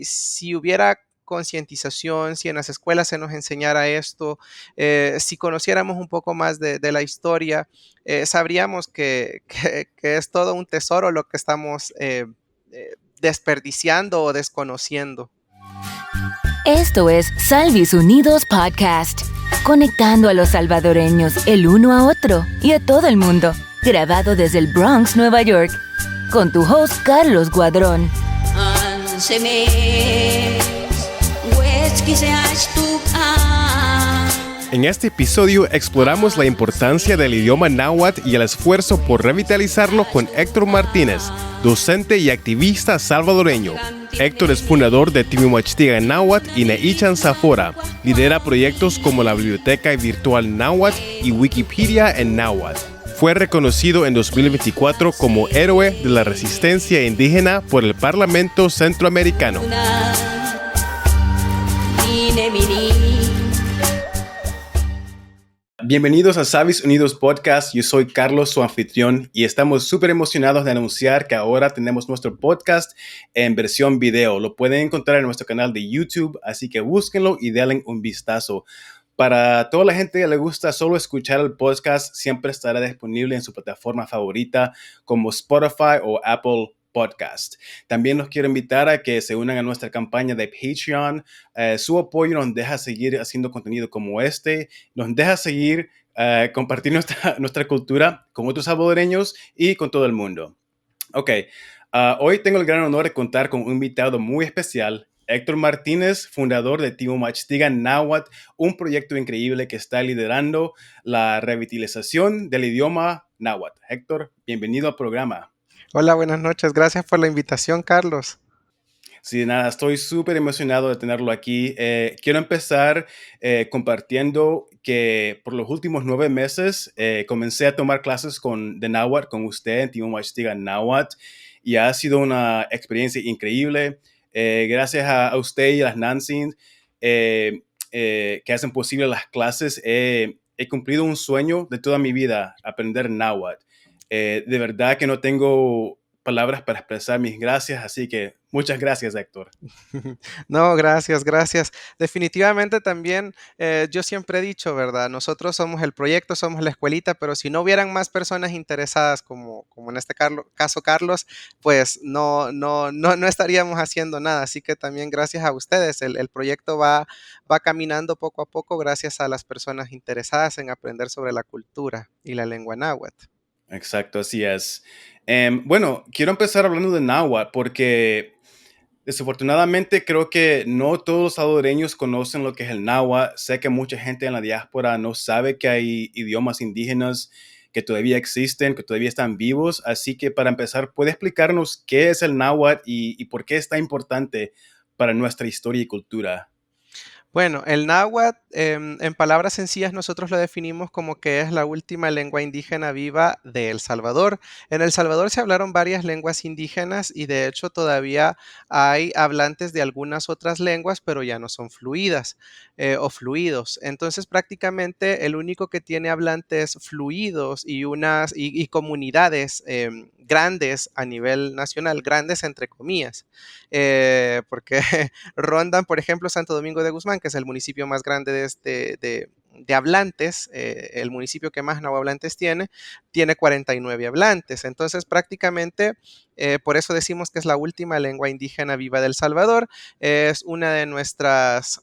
Si hubiera concientización, si en las escuelas se nos enseñara esto, si conociéramos un poco más de la historia, sabríamos que es todo un tesoro lo que estamos desperdiciando o desconociendo. Esto es Salvis Unidos Podcast, conectando a los salvadoreños el uno a otro y a todo el mundo, grabado desde el Bronx, Nueva York, con tu host Carlos Guadrón. En este episodio exploramos la importancia del idioma náhuatl y el esfuerzo por revitalizarlo con Héctor Martínez, docente y activista salvadoreño. Héctor es fundador de Timihuachtiga Náhuatl y Neichan Zafora. Lidera proyectos como la Biblioteca Virtual Náhuatl y Wikipedia en náhuatl. Fue reconocido en 2024 como héroe de la resistencia indígena por el Parlamento Centroamericano. Bienvenidos a Salvis Unidos Podcast. Yo soy Carlos, su anfitrión, y estamos súper emocionados de anunciar que ahora tenemos nuestro podcast en versión video. Lo pueden encontrar en nuestro canal de YouTube, así que búsquenlo y denle un vistazo. Para toda la gente que le gusta solo escuchar el podcast, siempre estará disponible en su plataforma favorita como Spotify o Apple Podcast. También los quiero invitar a que se unan a nuestra campaña de Patreon. Su apoyo nos deja seguir haciendo contenido como este, nos deja seguir compartir nuestra cultura con otros salvadoreños y con todo el mundo. Ok, hoy tengo el gran honor de contar con un invitado muy especial, Héctor Martínez, fundador de Timihuachtiga Náhuatl, un proyecto increíble que está liderando la revitalización del idioma náhuatl. Héctor, bienvenido al programa. Hola, buenas noches. Gracias por la invitación, Carlos. Sí, nada, estoy súper emocionado de tenerlo aquí. Quiero empezar compartiendo que por los últimos 9 meses comencé a tomar clases de náhuatl con usted en Timihuachtiga Náhuatl y ha sido una experiencia increíble. Gracias a usted y a las Nancy que hacen posible las clases, he cumplido un sueño de toda mi vida, aprender náhuatl. De verdad que no tengo palabras para expresar mis gracias, así que muchas gracias, Héctor. No, gracias. Definitivamente también yo siempre he dicho, ¿verdad? Nosotros somos el proyecto, somos la escuelita, pero si no hubieran más personas interesadas como en este caso Carlos, pues no estaríamos haciendo nada. Así que también gracias a ustedes. El proyecto va caminando poco a poco gracias a las personas interesadas en aprender sobre la cultura y la lengua náhuatl. Exacto, así es. Bueno, quiero empezar hablando de náhuatl porque desafortunadamente creo que no todos los salvadoreños conocen lo que es el náhuatl. Sé que mucha gente en la diáspora no sabe que hay idiomas indígenas que todavía existen, que todavía están vivos. Así que para empezar, ¿puede explicarnos qué es el náhuatl y por qué es tan importante para nuestra historia y cultura? Bueno, el náhuatl, en palabras sencillas, nosotros lo definimos como que es la última lengua indígena viva de El Salvador. En El Salvador se hablaron varias lenguas indígenas y de hecho todavía hay hablantes de algunas otras lenguas, pero ya no son fluidas o fluidos. Entonces, prácticamente el único que tiene hablantes fluidos y comunidades grandes a nivel nacional, grandes entre comillas, porque rondan, por ejemplo, Santo Domingo de Guzmán, que es el municipio más grande de hablantes, el municipio que más hablantes tiene 49 hablantes. Entonces, prácticamente, por eso decimos que es la última lengua indígena viva del Salvador. Es una de nuestras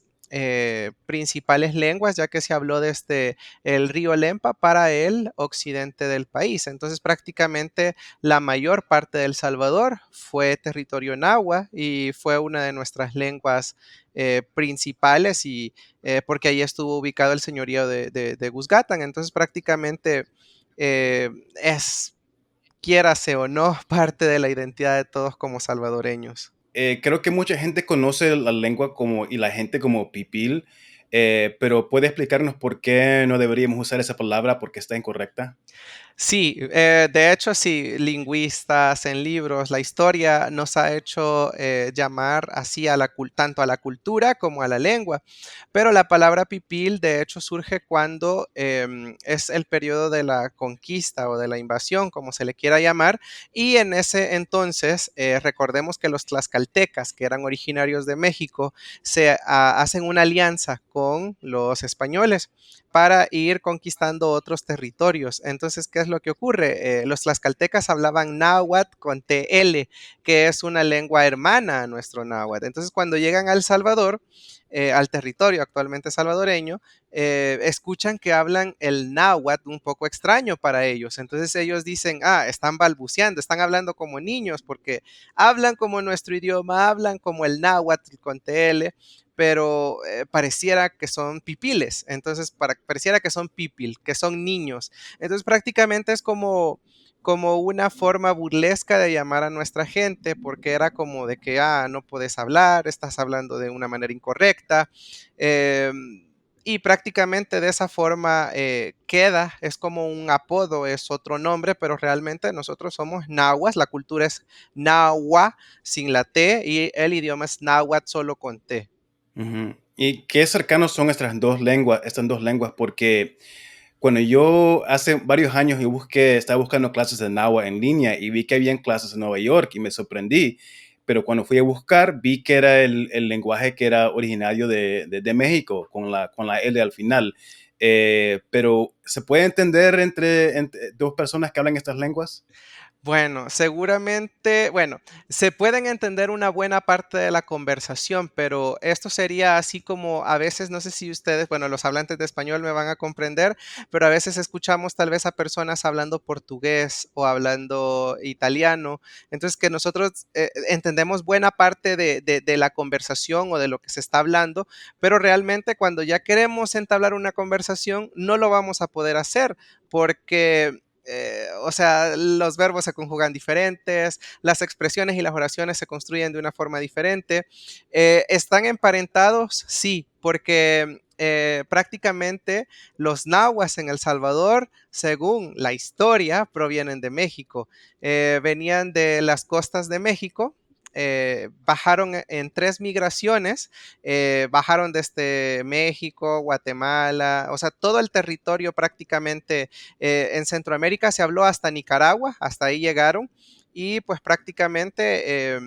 principales lenguas, ya que se habló desde el río Lempa para el occidente del país. Entonces, prácticamente la mayor parte del Salvador fue territorio náhuatl y fue una de nuestras lenguas principales y porque ahí estuvo ubicado el señorío de Guzgátán. Entonces, prácticamente es, quiérase o no, parte de la identidad de todos como salvadoreños. Creo que mucha gente conoce la lengua y la gente como pipil. pero ¿puede explicarnos por qué no deberíamos usar esa palabra porque está incorrecta? Sí, de hecho, sí, lingüistas en libros, la historia nos ha hecho llamar así a tanto a la cultura como a la lengua. Pero la palabra pipil, de hecho, surge cuando es el periodo de la conquista o de la invasión, como se le quiera llamar. Y en ese entonces, recordemos que los tlaxcaltecas, que eran originarios de México, hacen una alianza con los españoles para ir conquistando otros territorios. Entonces, ¿qué es lo que ocurre? Los tlaxcaltecas hablaban náhuatl con TL, que es una lengua hermana a nuestro náhuatl. Entonces, cuando llegan a El Salvador, al territorio actualmente salvadoreño, escuchan que hablan el náhuatl un poco extraño para ellos. Entonces ellos dicen, están balbuceando, están hablando como niños porque hablan como nuestro idioma, hablan como el náhuatl con TL, pero pareciera que son pipiles, entonces pareciera que son pipil, que son niños. Entonces prácticamente es como una forma burlesca de llamar a nuestra gente, porque era como de que, no puedes hablar, estás hablando de una manera incorrecta. eh, y prácticamente de esa forma queda, es como un apodo, es otro nombre, pero realmente nosotros somos nahuas, la cultura es nahua sin la T y el idioma es náhuatl solo con T. Ujú. ¿Y qué cercanos son estas dos lenguas? Porque cuando yo hace varios años estaba buscando clases de náhuatl en línea y vi que habían clases en Nueva York y me sorprendí. Pero cuando fui a buscar, vi que era el lenguaje que era originario de México, con la L al final. Pero ¿se puede entender entre dos personas que hablan estas lenguas? Bueno, seguramente, bueno, se pueden entender una buena parte de la conversación, pero esto sería así como a veces, no sé si ustedes, bueno, los hablantes de español me van a comprender, pero a veces escuchamos tal vez a personas hablando portugués o hablando italiano, entonces que nosotros entendemos buena parte de la conversación o de lo que se está hablando, pero realmente cuando ya queremos entablar una conversación, no lo vamos a poder hacer porque o sea, los verbos se conjugan diferentes, las expresiones y las oraciones se construyen de una forma diferente. ¿Están emparentados? Sí, porque prácticamente los nahuas en El Salvador, según la historia, provienen de México. Venían de las costas de México. Bajaron en 3 migraciones, bajaron desde México, Guatemala, o sea, todo el territorio prácticamente en Centroamérica se habló hasta Nicaragua, hasta ahí llegaron y pues prácticamente,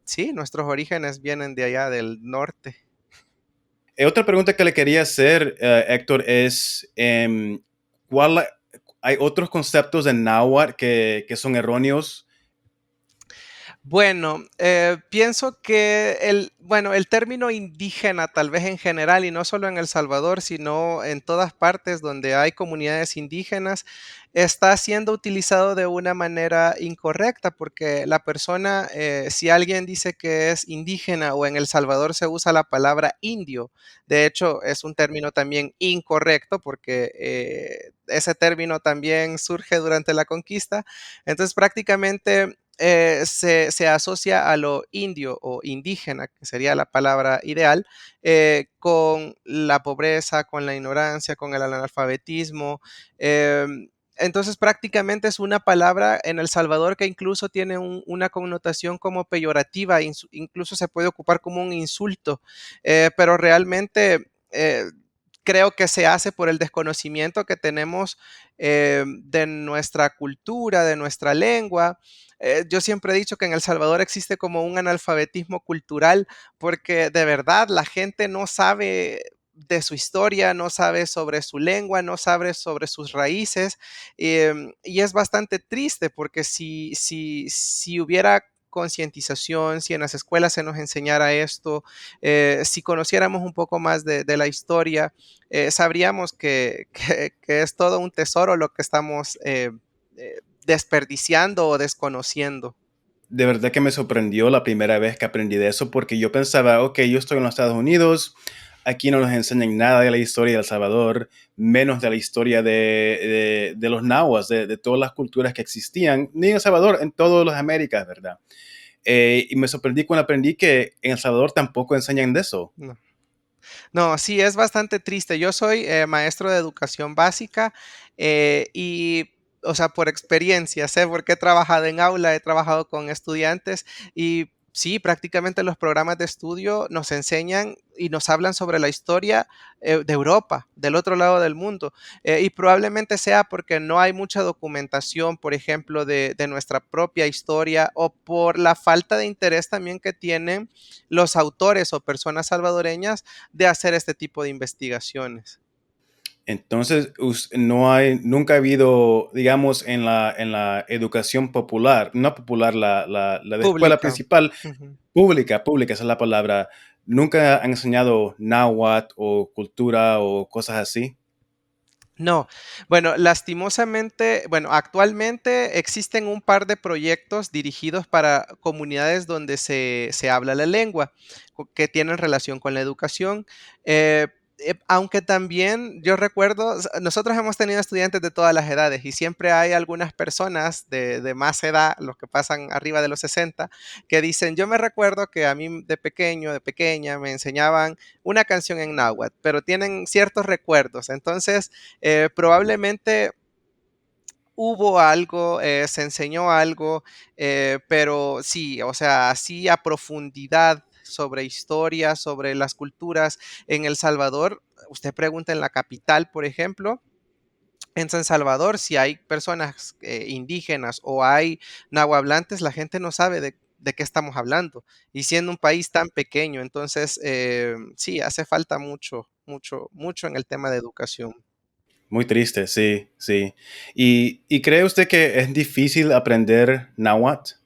sí, nuestros orígenes vienen de allá del norte. Otra pregunta que le quería hacer, Héctor, es ¿cuál, hay otros conceptos de náhuatl que son erróneos? Bueno, pienso que el término indígena, tal vez en general, y no solo en El Salvador, sino en todas partes donde hay comunidades indígenas, está siendo utilizado de una manera incorrecta, porque la persona, si alguien dice que es indígena o en El Salvador se usa la palabra indio, de hecho es un término también incorrecto, porque ese término también surge durante la conquista, entonces prácticamente se asocia a lo indio o indígena, que sería la palabra ideal, con la pobreza, con la ignorancia, con el analfabetismo. Entonces prácticamente es una palabra en El Salvador que incluso tiene una connotación como peyorativa, incluso se puede ocupar como un insulto, pero realmente creo que se hace por el desconocimiento que tenemos de nuestra cultura, de nuestra lengua. Yo siempre he dicho que en El Salvador existe como un analfabetismo cultural porque de verdad la gente no sabe de su historia, no sabe sobre su lengua, no sabe sobre sus raíces y es bastante triste porque si hubiera concientización, si en las escuelas se nos enseñara esto, si conociéramos un poco más de la historia, sabríamos que es todo un tesoro lo que estamos desperdiciando o desconociendo. De verdad que me sorprendió la primera vez que aprendí de eso porque yo pensaba, ok, yo estoy en los Estados Unidos, aquí no nos enseñan nada de la historia de El Salvador, menos de la historia de los nahuas, de todas las culturas que existían, ni en El Salvador, en todas las Américas, ¿verdad? Y me sorprendí cuando aprendí que en El Salvador tampoco enseñan de eso. No. No, sí, es bastante triste. Yo soy maestro de educación básica y, o sea, por experiencia, sé porque he trabajado en aula, he trabajado con estudiantes y sí, prácticamente los programas de estudio nos enseñan y nos hablan sobre la historia de Europa, del otro lado del mundo. Y probablemente sea porque no hay mucha documentación, por ejemplo, de nuestra propia historia o por la falta de interés también que tienen los autores o personas salvadoreñas de hacer este tipo de investigaciones. Entonces, no hay, nunca ha habido, digamos, en la educación popular, no popular, la de escuela Pública. principal, Ujú. pública, esa es la palabra. Nunca han enseñado náhuatl o cultura o cosas así. No, bueno, lastimosamente, bueno, actualmente existen un par de proyectos dirigidos para comunidades donde se habla la lengua, que tienen relación con la educación. Aunque también yo recuerdo, nosotros hemos tenido estudiantes de todas las edades y siempre hay algunas personas de más edad, los que pasan arriba de los 60, que dicen, yo me recuerdo que a mí de pequeño, de pequeña, me enseñaban una canción en náhuatl, pero tienen ciertos recuerdos. Entonces, probablemente hubo algo, se enseñó algo, pero sí, o sea, así a profundidad sobre historia, sobre las culturas en El Salvador. Usted pregunta en la capital, por ejemplo, en San Salvador, si hay personas indígenas o hay nahuablantes, la gente no sabe de qué estamos hablando. Y siendo un país tan pequeño, entonces sí, hace falta mucho, mucho, mucho en el tema de educación. Muy triste, sí, sí. Y cree usted que es difícil aprender náhuatl?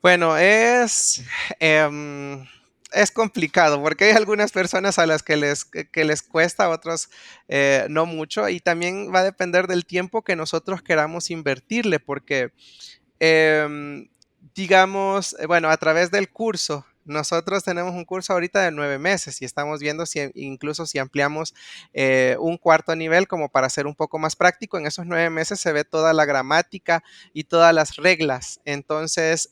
Bueno, em, es complicado porque hay algunas personas a las que les cuesta, otros no mucho, y también va a depender del tiempo que nosotros queramos invertirle, porque em, digamos, bueno, a través del curso, nosotros tenemos un curso ahorita de 9 meses y estamos viendo si incluso si ampliamos un cuarto nivel como para ser un poco más práctico. En esos 9 meses se ve toda la gramática y todas las reglas. Entonces,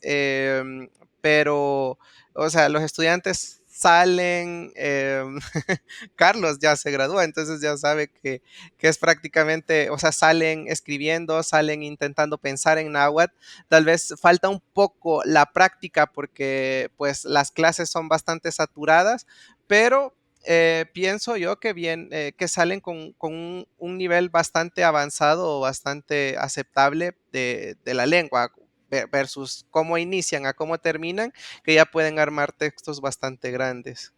pero, o sea, los estudiantes salen, Carlos ya se gradúa, entonces ya sabe que es prácticamente, o sea, salen escribiendo, salen intentando pensar en náhuatl. Tal vez falta un poco la práctica porque pues las clases son bastante saturadas, pero pienso yo que bien, que salen con un nivel bastante avanzado o bastante aceptable de la lengua versus cómo inician a cómo terminan, que ya pueden armar textos bastante grandes.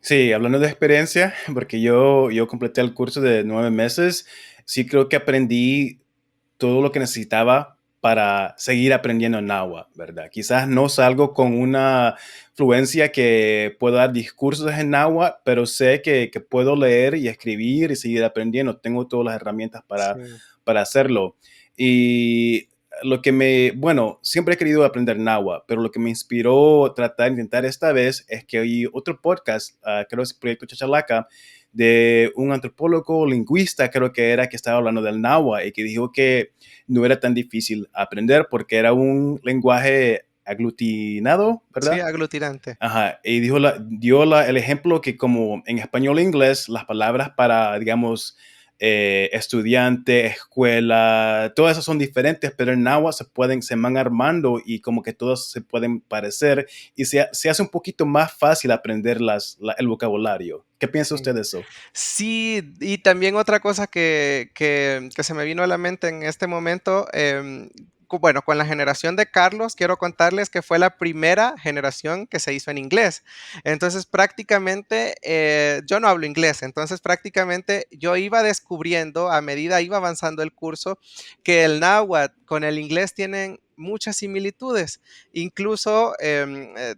Sí, hablando de experiencia, porque yo completé el curso de 9 meses, sí creo que aprendí todo lo que necesitaba para seguir aprendiendo náhuatl, ¿verdad? Quizás no salgo con una fluencia que pueda dar discursos en náhuatl, pero sé que puedo leer y escribir y seguir aprendiendo. Tengo todas las herramientas Sí. para hacerlo. Y bueno, siempre he querido aprender náhuatl, pero lo que me inspiró tratar de intentar esta vez es que hay otro podcast, creo que es Proyecto Chachalaca, de un antropólogo lingüista, creo que era, que estaba hablando del náhuatl y que dijo que no era tan difícil aprender porque era un lenguaje aglutinado, Sí, ¿verdad? aglutinante. Ajá, y dio el ejemplo que como en español e inglés, las palabras para, digamos, estudiante, escuela, todas esas son diferentes, pero en náhuatl se van armando y como que todas se pueden parecer y se hace un poquito más fácil aprender el vocabulario. ¿Qué piensa Sí. usted de eso? Sí, y también otra cosa que se me vino a la mente en este momento, bueno, con la generación de Carlos, quiero contarles que fue la primera generación que se hizo en inglés. Entonces, prácticamente, yo no hablo inglés, entonces prácticamente yo iba descubriendo a medida iba avanzando el curso que el náhuatl con el inglés tienen muchas similitudes. Incluso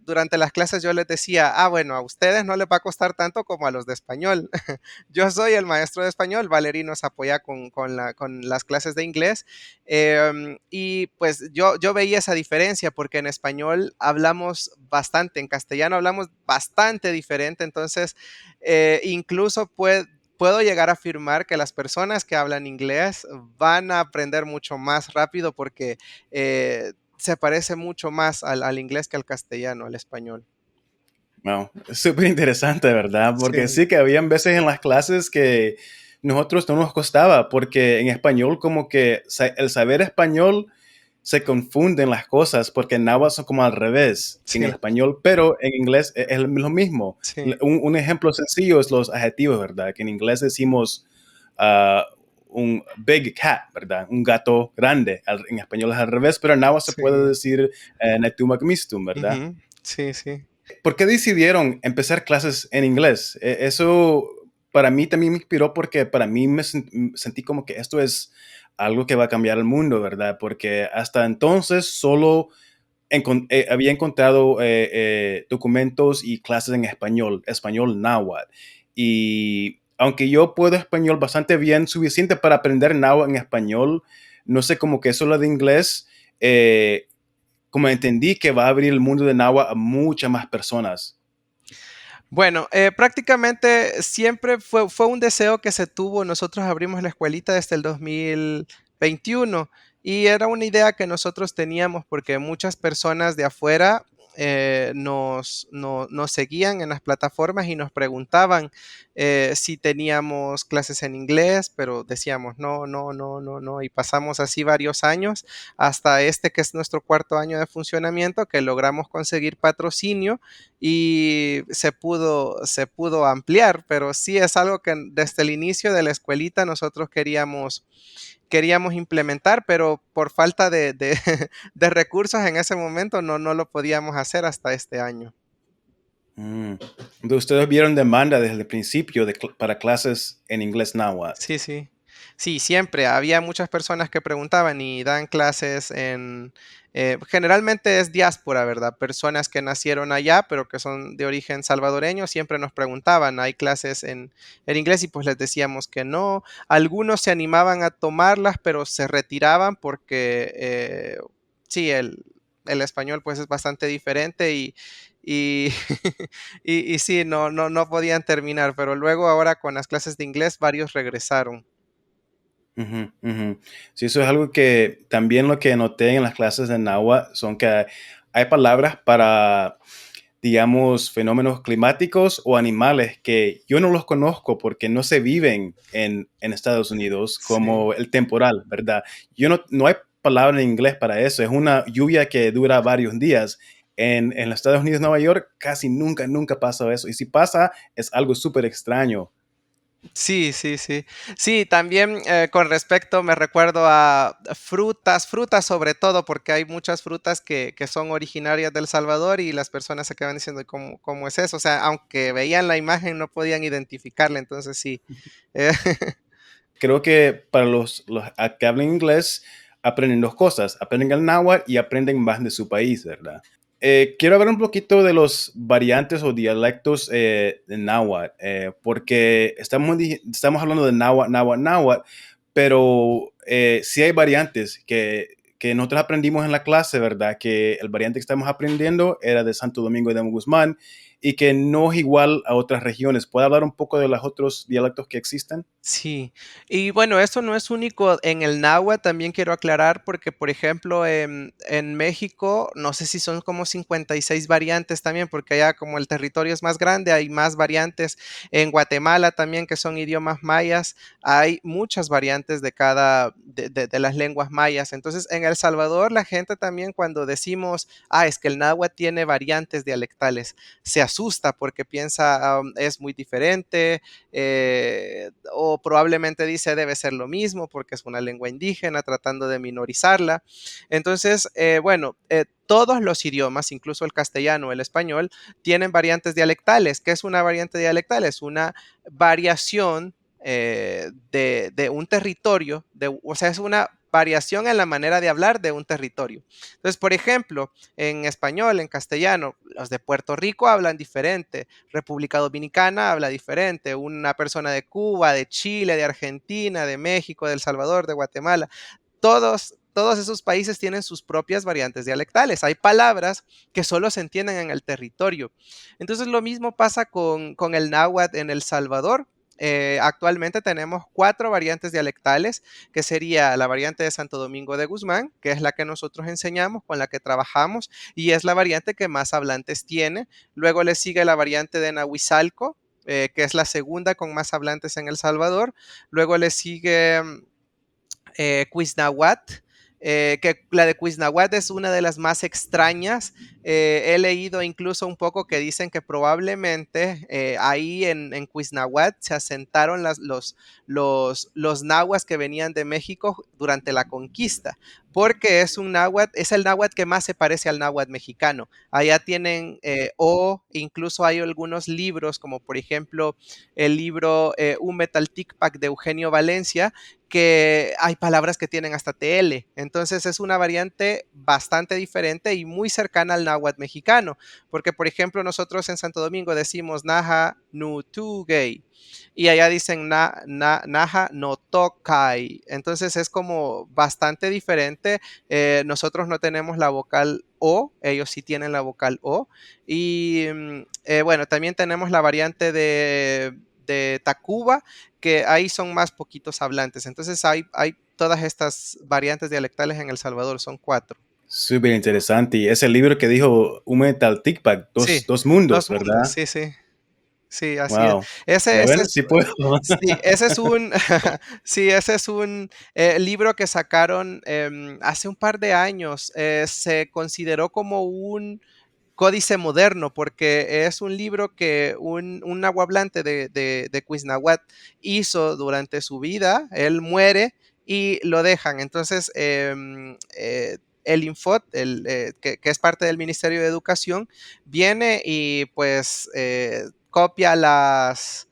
durante las clases yo les decía, bueno, a ustedes no les va a costar tanto como a los de español. Yo soy el maestro de español, Valerie nos apoya con las clases de inglés y pues yo veía esa diferencia porque en español hablamos bastante, en castellano hablamos bastante diferente, entonces incluso puedo llegar a afirmar que las personas que hablan inglés van a aprender mucho más rápido porque se parece mucho más al inglés que al castellano, al español. Wow, es súper interesante, ¿verdad? Porque Sí, sí que habían veces en las clases que nosotros no nos costaba, porque en español como que el saber español se confunden las cosas, porque en náhuatl son como al revés que en el sí, español, pero en inglés es lo mismo. sí, Un ejemplo sencillo es los adjetivos, ¿verdad? Que en inglés decimos ah, un big cat, ¿verdad? Un gato grande. En español es al revés, pero en náhuatl se puede sí. decir netumakmistum, ¿verdad? Ujú, sí, sí. ¿Por qué decidieron empezar clases en inglés? Eso para mí también me inspiró porque para mí sentí como que esto es algo que va a cambiar el mundo, ¿verdad? Porque hasta entonces solo había encontrado documentos y clases en español, español náhuatl. Y aunque yo puedo español bastante bien, suficiente para aprender náhuatl en español, no sé, como que eso lo de inglés, como entendí que va a abrir el mundo de náhuatl a muchas más personas. Bueno, prácticamente siempre fue un deseo que se tuvo. Nosotros abrimos la escuelita desde el 2021 y era una idea que nosotros teníamos porque muchas personas de afuera nos seguían en las plataformas y nos preguntaban si teníamos clases en inglés, pero decíamos no, no, no, no, no. Y pasamos así varios años hasta este que es nuestro cuarto año de funcionamiento, que logramos conseguir patrocinio y se pudo ampliar, pero sí es algo que desde el inicio de la escuelita nosotros queríamos implementar, pero por falta de recursos en ese momento no lo podíamos hacer hasta este año. Mm. Entonces, ustedes vieron demanda desde el principio para clases en inglés náhuatl. Sí, sí. Sí, siempre. Había muchas personas que preguntaban y dan clases generalmente es diáspora, ¿verdad? Personas que nacieron allá, pero que son de origen salvadoreño, siempre nos preguntaban, ¿hay clases en inglés? Y pues les decíamos que no. Algunos se animaban a tomarlas, pero se retiraban porque, sí, el español pues es bastante diferente y, y sí, no podían terminar, pero luego ahora con las clases de inglés varios regresaron. Ujú, ujú. Sí, eso es algo que también lo que noté en las clases de náhuatl son que hay palabras para, digamos, fenómenos climáticos o animales que yo no los conozco porque no se viven en Estados Unidos, Sí. como el temporal, ¿verdad? No hay palabra en inglés para eso. Es una lluvia que dura varios días. En los Estados Unidos, Nueva York, casi nunca, nunca pasa eso. Y si pasa, es algo súper extraño. Sí, sí, sí. Sí, también con respecto me recuerdo a frutas sobre todo, porque hay muchas frutas que son originarias del Salvador y las personas se quedan diciendo cómo es eso. O sea, aunque veían la imagen no podían identificarla, entonces sí. eh, Creo que para los que hablan inglés, aprenden dos cosas, aprenden el náhuatl y aprenden más de su país, ¿verdad? Quiero hablar un poquito de los variantes o dialectos de náhuatl, porque estamos hablando de náhuatl, náhuatl, náhuatl, pero sí hay variantes que nosotros aprendimos en la clase, ¿verdad? Que el variante que estamos aprendiendo era de Santo Domingo de Guzmán y que no es igual a otras regiones. ¿Puede hablar un poco de los otros dialectos que existen? Sí, y bueno, esto no es único en el náhuatl, también quiero aclarar porque, por ejemplo, en México, no sé si son como 56 variantes también, porque allá como el territorio es más grande, hay más variantes. En Guatemala también, que son idiomas mayas, hay muchas variantes de las lenguas mayas. Entonces, en El Salvador, la gente también cuando decimos, es que el náhuatl tiene variantes dialectales, se asusta porque piensa, es muy diferente o probablemente dice debe ser lo mismo porque es una lengua indígena tratando de minorizarla. Entonces, bueno, todos los idiomas, incluso el castellano, el español, tienen variantes dialectales. ¿Qué es una variante dialectal? Es una variación de un territorio, o sea, es una variación en la manera de hablar de un territorio. Entonces, por ejemplo, en español, en castellano, los de Puerto Rico hablan diferente, República Dominicana habla diferente, una persona de Cuba, de Chile, de Argentina, de México, de El Salvador, de Guatemala, todos esos países tienen sus propias variantes dialectales. Hay palabras que solo se entienden en el territorio. Entonces lo mismo pasa con el náhuatl en El Salvador. actualmente tenemos 4 variantes dialectales, que sería la variante de Santo Domingo de Guzmán, que es la que nosotros enseñamos, con la que trabajamos, y es la variante que más hablantes tiene. Luego le sigue la variante de Nahuizalco, que es la segunda con más hablantes en El Salvador. Luego le sigue Cuisnahuat, que la de Cuisnahuat es una de las más extrañas. He leído incluso un poco que dicen que probablemente ahí en Cuisnahuat se asentaron los nahuas que venían de México durante la conquista, porque es un náhuatl, es el náhuatl que más se parece al náhuatl mexicano. Allá tienen incluso hay algunos libros, como por ejemplo el libro Un Metaltic-Pac de Eugenio Valencia, que hay palabras que tienen hasta TL. Entonces es una variante bastante diferente y muy cercana al náhuatl mexicano, porque por ejemplo nosotros en Santo Domingo decimos Naja Nutugay y allá dicen Naja no Tokai. Entonces es como bastante diferente. Nosotros no tenemos la vocal O, ellos sí tienen la vocal O. Y bueno, también tenemos la variante de Tacuba, que ahí son más poquitos hablantes. Entonces hay todas estas variantes dialectales en El Salvador, son 4. Súper interesante. Y ese libro que dijo Umetal Tikpak, Sí, dos mundos, dos mundos, ¿verdad? sí, sí. Sí, así es. Wow. Ese, A ese ver es, si puedo. sí, ese es un, sí, ese es un libro que sacaron hace un par de años. Se consideró como un códice moderno porque es un libro que un nahuablante de Cuisnahuat hizo durante su vida. Él muere y lo dejan. Entonces, el Infot, que es parte del Ministerio de Educación, viene y pues copia las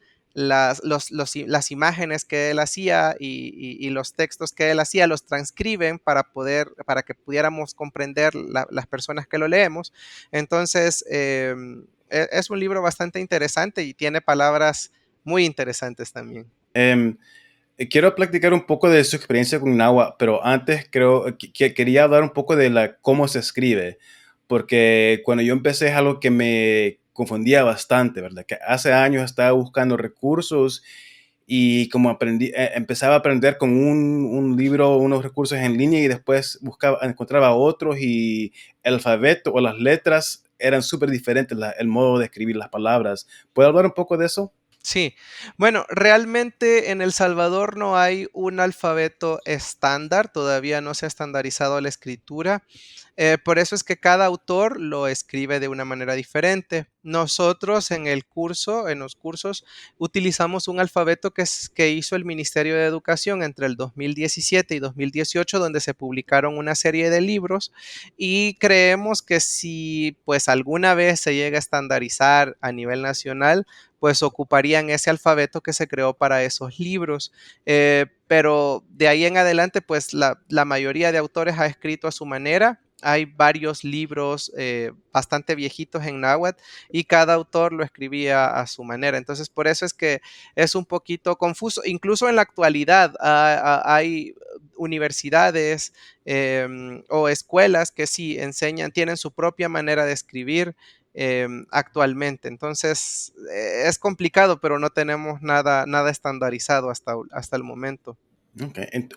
imágenes que él hacía y los textos que él hacía, los transcriben para que pudiéramos comprender las personas que lo leemos. Entonces, es un libro bastante interesante y tiene palabras muy interesantes también. Em, quiero platicar un poco de su experiencia con Nahua, pero antes creo que quería hablar un poco de cómo se escribe, porque cuando yo empecé es algo que me confundía bastante, ¿verdad? Que hace años estaba buscando recursos y como empezaba a aprender con un libro, unos recursos en línea y después encontraba otros y el alfabeto o las letras eran súper diferentes, el modo de escribir las palabras. ¿Puedo hablar un poco de eso? Sí, bueno, realmente en El Salvador no hay un alfabeto estándar, todavía no se ha estandarizado la escritura. Por eso es que cada autor lo escribe de una manera diferente. Nosotros en los cursos, utilizamos un alfabeto que hizo el Ministerio de Educación entre el 2017 y 2018, donde se publicaron una serie de libros y creemos que si pues alguna vez se llega a estandarizar a nivel nacional, pues ocuparían ese alfabeto que se creó para esos libros. Pero de ahí en adelante, pues la mayoría de autores ha escrito a su manera. Hay varios libros bastante viejitos en náhuatl y cada autor lo escribía a su manera. Entonces, por eso es que es un poquito confuso. Incluso en la actualidad hay universidades o escuelas que sí enseñan, tienen su propia manera de escribir actualmente. Entonces, es complicado, pero no tenemos nada estandarizado hasta el momento. Okay.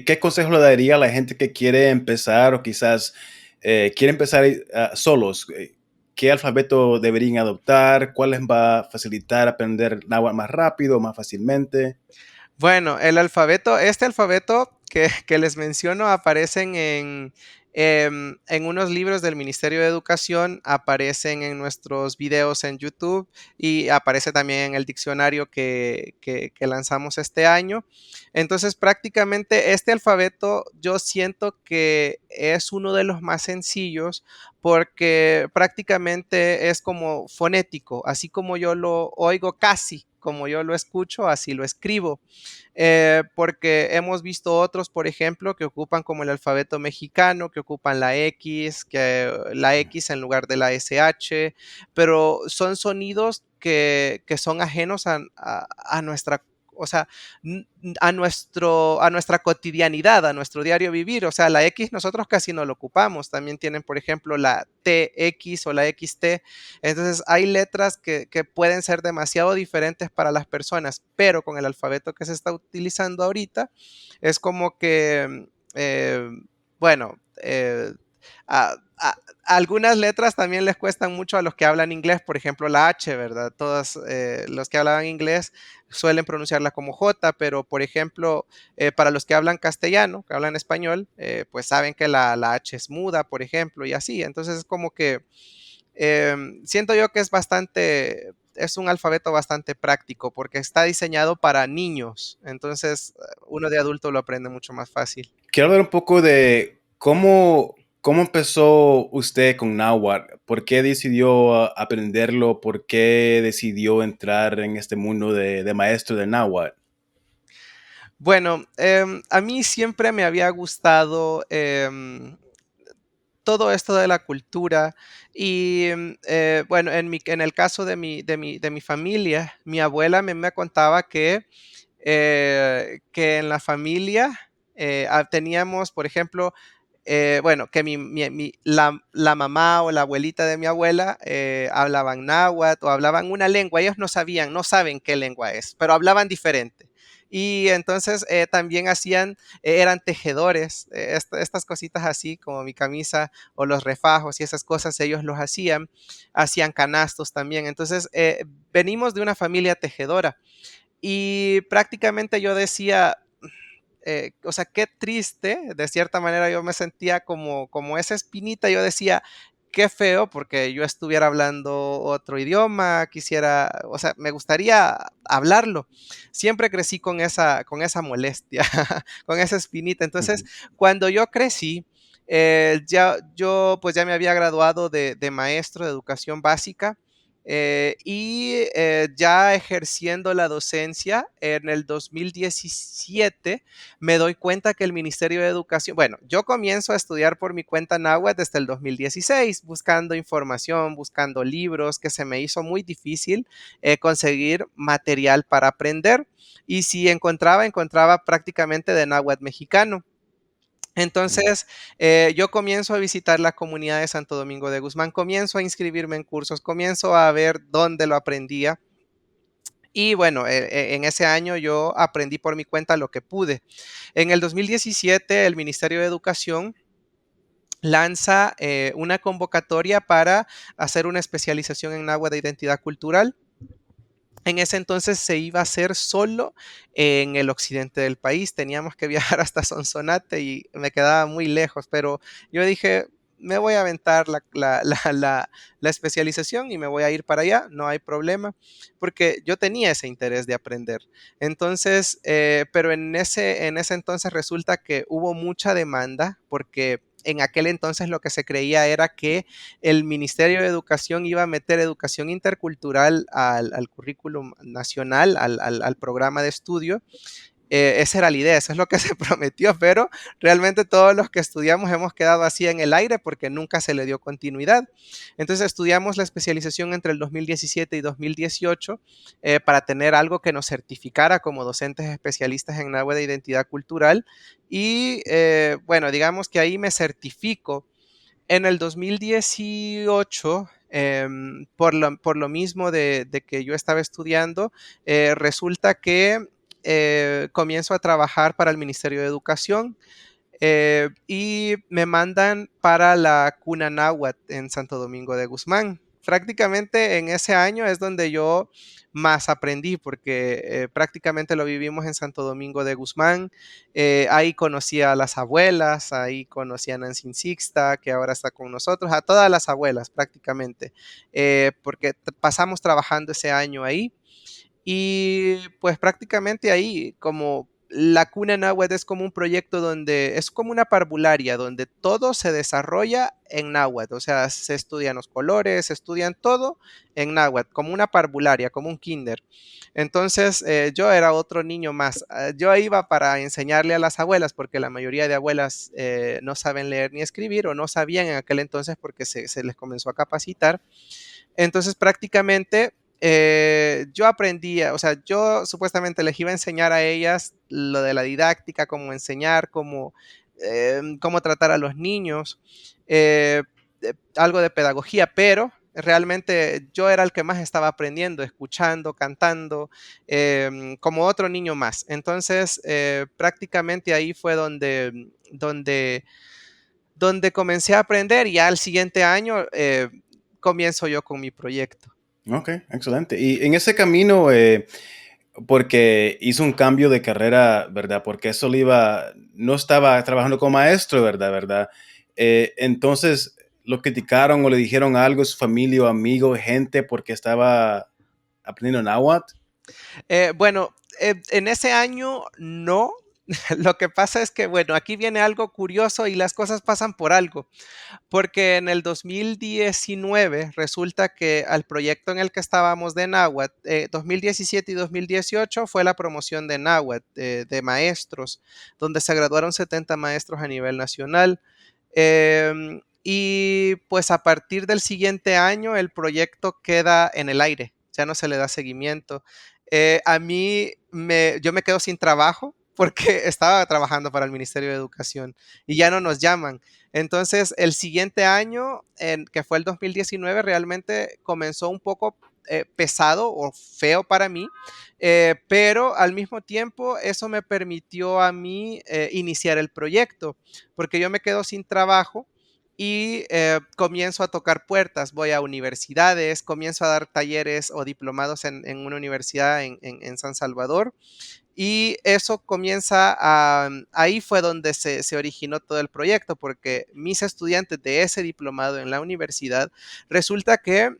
¿Qué consejo le daría a la gente que quiere empezar o quizás quiere empezar solos? ¿Qué alfabeto deberían adoptar? ¿Cuál les va a facilitar aprender náhuatl más rápido, más fácilmente? Bueno, este alfabeto que les menciono aparecen en unos libros del Ministerio de Educación, aparecen en nuestros videos en YouTube y aparece también en el diccionario que lanzamos este año. Entonces, prácticamente este alfabeto yo siento que es uno de los más sencillos porque prácticamente es como fonético, así como yo lo oigo casi, como yo lo escucho, así lo escribo. Porque hemos visto otros, por ejemplo, que ocupan como el alfabeto mexicano, que ocupan la X en lugar de la SH, pero son sonidos que son ajenos a nuestra o sea, a nuestra cotidianidad, a nuestro diario vivir. O sea, la X nosotros casi no lo ocupamos. También tienen, por ejemplo, la TX o la XT. Entonces, hay letras que pueden ser demasiado diferentes para las personas, pero con el alfabeto que se está utilizando ahorita, es como que, bueno, algunas letras también les cuestan mucho a los que hablan inglés, por ejemplo la H, ¿verdad? Todos los que hablaban inglés suelen pronunciarla como J, pero por ejemplo, para los que hablan castellano, que hablan español, pues saben que la H es muda, por ejemplo, y así. Entonces es como que siento yo que es un alfabeto bastante práctico porque está diseñado para niños, entonces uno de adulto lo aprende mucho más fácil. Quiero hablar un poco de cómo empezó usted con náhuatl. ¿Por qué decidió aprenderlo? ¿Por qué decidió entrar en este mundo de maestro de náhuatl? Bueno, a mí siempre me había gustado todo esto de la cultura y bueno, en el caso de mi familia, mi abuela me contaba que en la familia teníamos, por ejemplo, bueno, que la mamá o la abuelita de mi abuela hablaban náhuatl o hablaban una lengua. Ellos no saben qué lengua es, pero hablaban diferente. Y entonces también eran tejedores, estas cositas así como mi camisa o los refajos y esas cosas, ellos los hacían canastos también. Entonces venimos de una familia tejedora y prácticamente yo decía, o sea, qué triste, de cierta manera yo me sentía como esa espinita, yo decía, qué feo, porque yo estuviera hablando otro idioma, quisiera, o sea, me gustaría hablarlo. Siempre crecí con esa molestia, con esa espinita. Entonces, Ujú. cuando yo crecí, yo pues ya me había graduado de maestro de educación básica y ya ejerciendo la docencia en el 2017 me doy cuenta que el Ministerio de Educación, bueno, yo comienzo a estudiar por mi cuenta náhuatl desde el 2016, buscando información, buscando libros, que se me hizo muy difícil conseguir material para aprender. Y si encontraba prácticamente de náhuatl mexicano. Mm. Entonces, yo comienzo a visitar la comunidad de Santo Domingo de Guzmán, comienzo a inscribirme en cursos, comienzo a ver dónde lo aprendía. Y bueno, en ese año yo aprendí por mi cuenta lo que pude. En el 2017, el Ministerio de Educación lanza una convocatoria para hacer una especialización en náhuatl de identidad cultural. En ese entonces se iba a hacer solo en el occidente del país. Teníamos que viajar hasta Sonsonate y me quedaba muy lejos, pero yo dije, me voy a aventar la especialización y me voy a ir para allá, no hay problema, porque yo tenía ese interés de aprender. Entonces, pero en ese entonces resulta que hubo mucha demanda porque en aquel entonces lo que se creía era que el Ministerio de Educación iba a meter educación intercultural al currículum nacional, al programa de estudio. Esa era la idea, eso es lo que se prometió, pero realmente todos los que estudiamos hemos quedado así en el aire porque nunca se le dio continuidad. Entonces estudiamos la especialización entre el 2017 y 2018 para tener algo que nos certificara como docentes especialistas en náhuatl de identidad cultural y bueno, digamos que ahí me certifico en el 2018, por lo mismo de que yo estaba estudiando, resulta que comienzo a trabajar para el Ministerio de Educación y me mandan para la Cuna Náhuatl en Santo Domingo de Guzmán. Prácticamente en ese año es donde yo más aprendí, porque prácticamente lo vivimos en Santo Domingo de Guzmán. Ahí conocí a las abuelas, ahí conocí a Nancy Sixta, que ahora está con nosotros, a todas las abuelas prácticamente, porque pasamos trabajando ese año ahí. Y pues prácticamente ahí, como la Cuna Náhuatl es como un proyecto donde es como una parvularia, donde todo se desarrolla en náhuatl, o sea, se estudian los colores, se estudian todo en náhuatl, como una parvularia, como un kinder. Entonces, yo era otro niño más. Yo iba para enseñarle a las abuelas, porque la mayoría de abuelas no saben leer ni escribir o no sabían en aquel entonces porque se les comenzó a capacitar. Entonces, prácticamente yo aprendía, o sea, yo supuestamente les iba a enseñar a ellas lo de la didáctica, cómo enseñar, cómo tratar a los niños, eh, algo de pedagogía, pero realmente yo era el que más estaba aprendiendo, escuchando, cantando, como otro niño más. Entonces, prácticamente ahí fue donde comencé a aprender y ya al siguiente año comienzo yo con mi proyecto. Ok, excelente. Y en ese camino, porque hizo un cambio de carrera, ¿verdad? Porque eso le iba, no estaba trabajando como maestro, ¿verdad? Entonces, ¿lo criticaron o le dijeron algo a su familia o amigo, gente, porque estaba aprendiendo náhuatl? Bueno, en ese año no. Lo que pasa es que, bueno, aquí viene algo curioso y las cosas pasan por algo, porque en el 2019 resulta que al proyecto en el que estábamos de náhuatl, 2017 y 2018 fue la promoción de náhuatl, de maestros, donde se graduaron 70 maestros a nivel nacional. Y pues a partir del siguiente año el proyecto queda en el aire, ya no se le da seguimiento. Yo me quedo sin trabajo porque estaba trabajando para el Ministerio de Educación y ya no nos llaman. Entonces, el siguiente año, que fue el 2019, realmente comenzó un poco pesado o feo para mí, pero al mismo tiempo eso me permitió a mí iniciar el proyecto, porque yo me quedo sin trabajo y comienzo a tocar puertas, voy a universidades, comienzo a dar talleres o diplomados en una universidad en San Salvador y eso comienza ahí fue donde se originó todo el proyecto, porque mis estudiantes de ese diplomado en la universidad, resulta que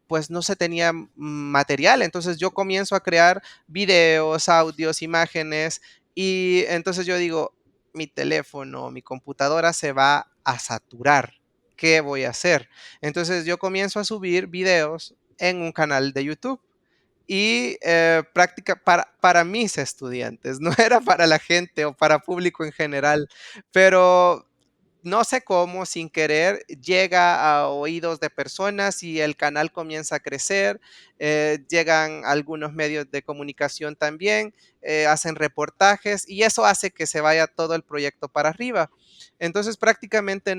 pues no se tenía material, entonces yo comienzo a crear videos, audios, imágenes, y entonces yo digo, mi teléfono, mi computadora se va a saturar, ¿qué voy a hacer? Entonces yo comienzo a subir videos en un canal de YouTube y práctica para mis estudiantes, no era para la gente o para público en general, pero no sé cómo, sin querer, llega a oídos de personas y el canal comienza a crecer, llegan algunos medios de comunicación también, hacen reportajes y eso hace que se vaya todo el proyecto para arriba. Entonces, prácticamente,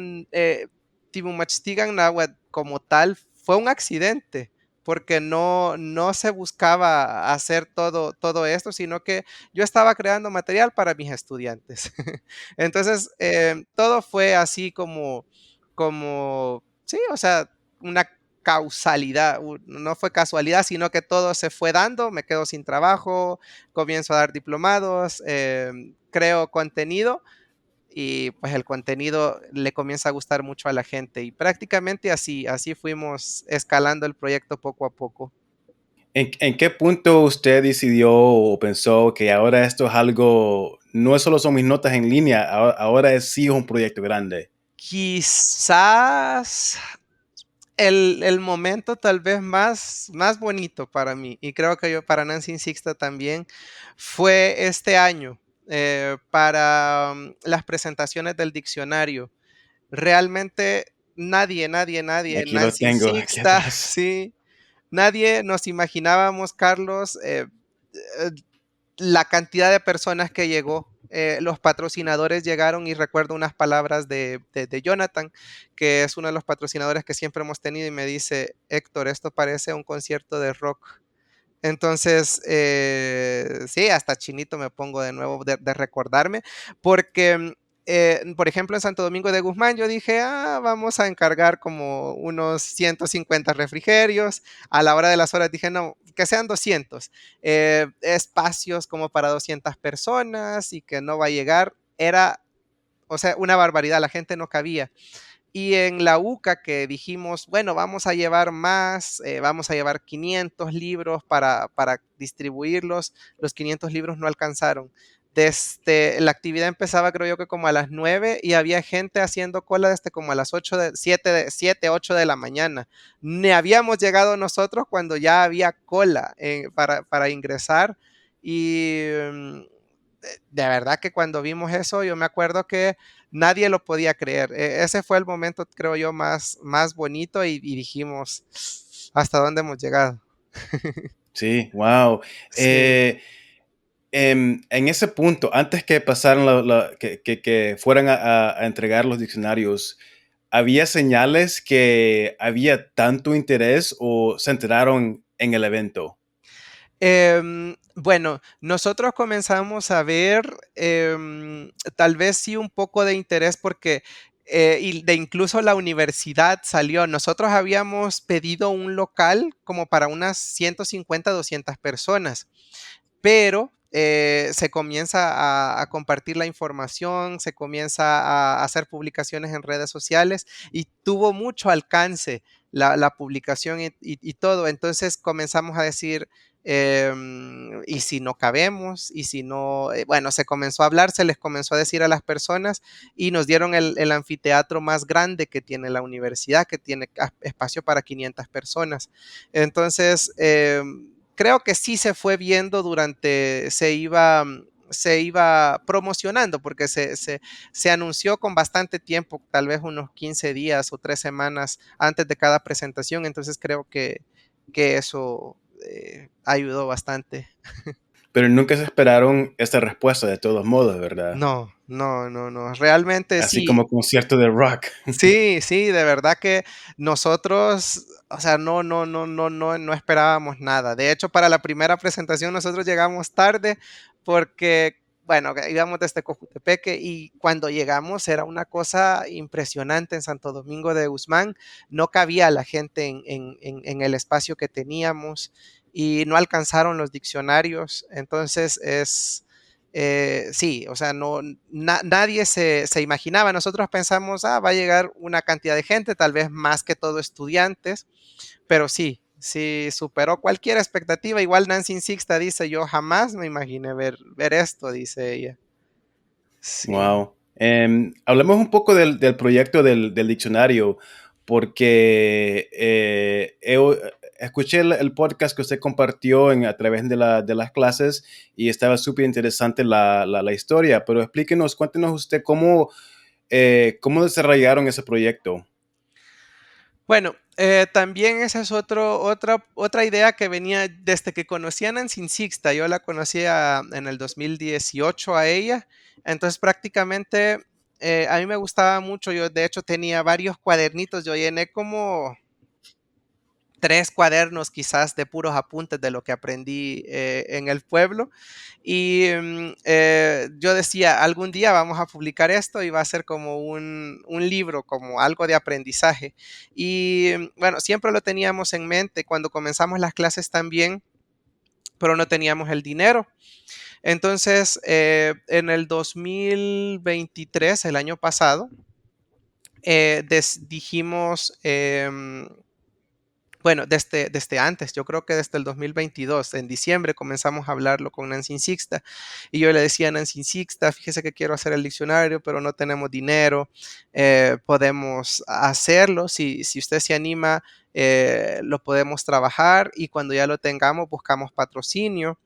Timumachistigan Náhuatl como tal fue un accidente porque no se buscaba hacer todo esto, sino que yo estaba creando material para mis estudiantes. Entonces, todo fue así sí, o sea, una causalidad, no fue casualidad, sino que todo se fue dando, me quedo sin trabajo, comienzo a dar diplomados, creo contenido y pues el contenido le comienza a gustar mucho a la gente y prácticamente así fuimos escalando el proyecto poco a poco. ¿En qué punto usted decidió o pensó que ahora esto es algo, no solo son mis notas en línea, ahora es sí un proyecto grande? Quizás el momento tal vez más bonito para mí, y creo que yo para Nancy Sixta también, fue este año para las presentaciones del diccionario. Realmente nadie, Aquí lo Nancy tengo, aquí Sixta, atrás. sí, nadie nos imaginábamos, Carlos, eh, la cantidad de personas que llegó. Los patrocinadores llegaron y recuerdo unas palabras de Jonathan, que es uno de los patrocinadores que siempre hemos tenido y me dice, Héctor, esto parece un concierto de rock. Entonces, sí, hasta chinito me pongo de nuevo de recordarme, porque, por ejemplo, en Santo Domingo de Guzmán yo dije, vamos a encargar como unos 150 refrigerios. A la hora de las horas dije, no, que sean 200 espacios como para 200 personas y que no va a llegar. Era, o sea, una barbaridad, la gente no cabía. Y en la UCA que dijimos, bueno, vamos a llevar más, vamos a llevar 500 libros para distribuirlos, los 500 libros no alcanzaron. Desde la actividad empezaba creo yo que como a las 9 y había gente haciendo cola desde como a las 8 7, 8 de la mañana. Ni habíamos llegado nosotros cuando ya había cola para ingresar y de verdad que cuando vimos eso, yo me acuerdo que nadie lo podía creer. Ese fue el momento, creo yo, más bonito y dijimos, ¿hasta dónde hemos llegado? Sí, wow. Sí. En ese punto, antes que pasaran que fueran a entregar los diccionarios, ¿había señales que había tanto interés o se enteraron en el evento? Bueno, nosotros comenzamos a ver, tal vez sí un poco de interés porque, y de incluso la universidad salió. Nosotros habíamos pedido un local como para unas 150, 200 personas, pero se comienza a compartir la información, se comienza a hacer publicaciones en redes sociales y tuvo mucho alcance la publicación y todo. Entonces comenzamos a decir, ¿y si no cabemos? ¿Y si no? Bueno, se comenzó a hablar, se les comenzó a decir a las personas y nos dieron el anfiteatro más grande que tiene la universidad, que tiene espacio para 500 personas. Entonces, creo que sí se fue viendo durante, se iba promocionando porque se anunció con bastante tiempo, tal vez unos 15 días o 3 semanas antes de cada presentación, entonces creo que eso ayudó bastante. Pero nunca se esperaron esta respuesta de todos modos, ¿verdad? No, no, no, no, realmente Así sí. como concierto de rock. Sí, sí, de verdad que nosotros, o sea, no esperábamos nada. De hecho, para la primera presentación nosotros llegamos tarde porque, bueno, íbamos desde Cojutepeque y cuando llegamos era una cosa impresionante en Santo Domingo de Guzmán. No cabía la gente en el espacio que teníamos y no alcanzaron los diccionarios. Entonces sí, o sea, nadie se imaginaba. Nosotros pensamos, va a llegar una cantidad de gente, tal vez más que todo estudiantes, pero sí, sí superó cualquier expectativa. Igual Nancy Sixta dice, yo jamás me imaginé ver esto, dice ella. Sí. Wow. Hablemos un poco del proyecto del diccionario, porque escuché el podcast que usted compartió a través de las clases y estaba súper interesante la historia, pero explíquenos, cuéntenos usted cómo desarrollaron ese proyecto. Bueno, también esa es otra idea que venía desde que conocí a Nancy Sixta. Yo la conocía en el 2018 a ella. Entonces prácticamente a mí me gustaba mucho. Yo de hecho tenía varios cuadernitos. Yo llené como 3 cuadernos quizás de puros apuntes de lo que aprendí en el pueblo. Y yo decía, algún día vamos a publicar esto y va a ser como un libro, como algo de aprendizaje. Y bueno, siempre lo teníamos en mente cuando comenzamos las clases también, pero no teníamos el dinero. Entonces, en el 2023, el año pasado, dijimos, bueno, desde antes, yo creo que desde el 2022, en diciembre comenzamos a hablarlo con Nancy Sixta y yo le decía a Nancy Sixta, fíjese que quiero hacer el diccionario, pero no tenemos dinero, podemos hacerlo, si usted se anima, lo podemos trabajar y cuando ya lo tengamos buscamos patrocinio.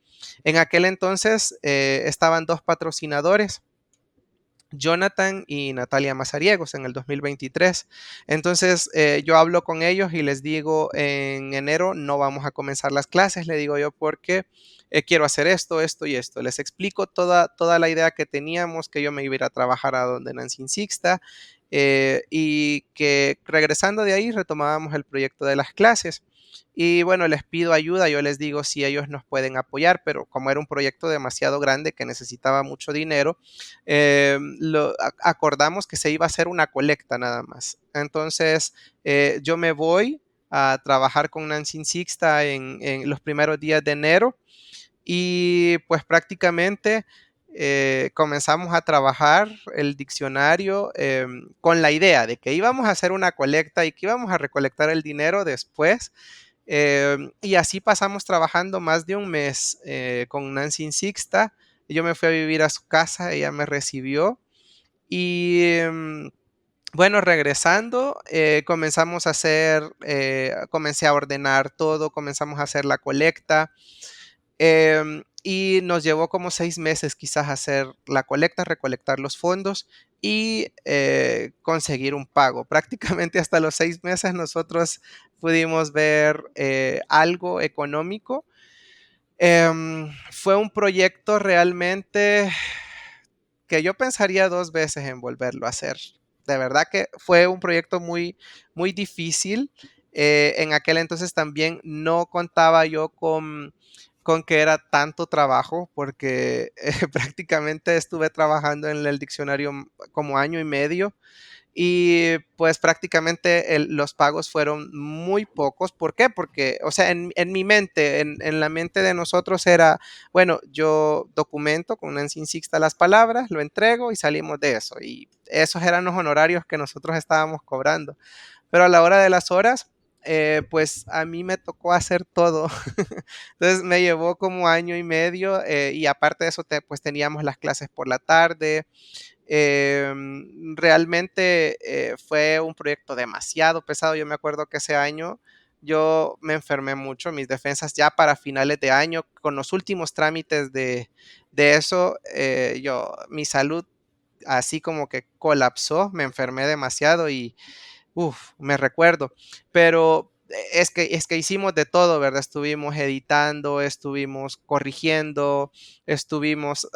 En aquel entonces estaban 2 patrocinadores, Jonathan y Natalia Mazariegos en el 2023. Entonces yo hablo con ellos y les digo, en enero no vamos a comenzar las clases, le digo yo, porque quiero hacer esto, esto y esto. Les explico toda la idea que teníamos, que yo me iba a ir a trabajar a donde Nancy Sixta y que regresando de ahí retomábamos el proyecto de las clases. Y bueno, les pido ayuda, yo les digo si ellos nos pueden apoyar, pero como era un proyecto demasiado grande que necesitaba mucho dinero, acordamos que se iba a hacer una colecta nada más. Entonces, yo me voy a trabajar con Nancy Sixta en los primeros días de enero y pues prácticamente comenzamos a trabajar el diccionario con la idea de que íbamos a hacer una colecta y que íbamos a recolectar el dinero después. Y así pasamos trabajando más de un mes con Nancy Sixta. Yo me fui a vivir a su casa, ella me recibió y bueno, regresando, comenzamos a hacer, comencé a ordenar todo, comenzamos a hacer la colecta. y nos llevó como 6 meses quizás hacer la colecta, recolectar los fondos y conseguir un pago. Prácticamente hasta los 6 meses nosotros pudimos ver algo económico. Fue un proyecto realmente que yo pensaría 2 veces en volverlo a hacer. De verdad que fue un proyecto muy, muy difícil. En aquel entonces también no contaba yo con que era tanto trabajo, porque prácticamente estuve trabajando en el diccionario como año y medio y pues prácticamente los pagos fueron muy pocos. ¿Por qué? Porque, o sea, en mi mente, en la mente de nosotros era, bueno, yo documento con Nancy Sixta las palabras, lo entrego y salimos de eso. Y esos eran los honorarios que nosotros estábamos cobrando. Pero a la hora de las horas, pues a mí me tocó hacer todo. Entonces me llevó como año y medio y aparte de eso, pues teníamos las clases por la tarde. Realmente fue un proyecto demasiado pesado. Yo me acuerdo que ese año yo me enfermé mucho, mis defensas ya para finales de año, con los últimos trámites de eso, mi salud así como que colapsó, me enfermé demasiado y me recuerdo, pero es que hicimos de todo, ¿verdad? Estuvimos editando, estuvimos corrigiendo, estuvimos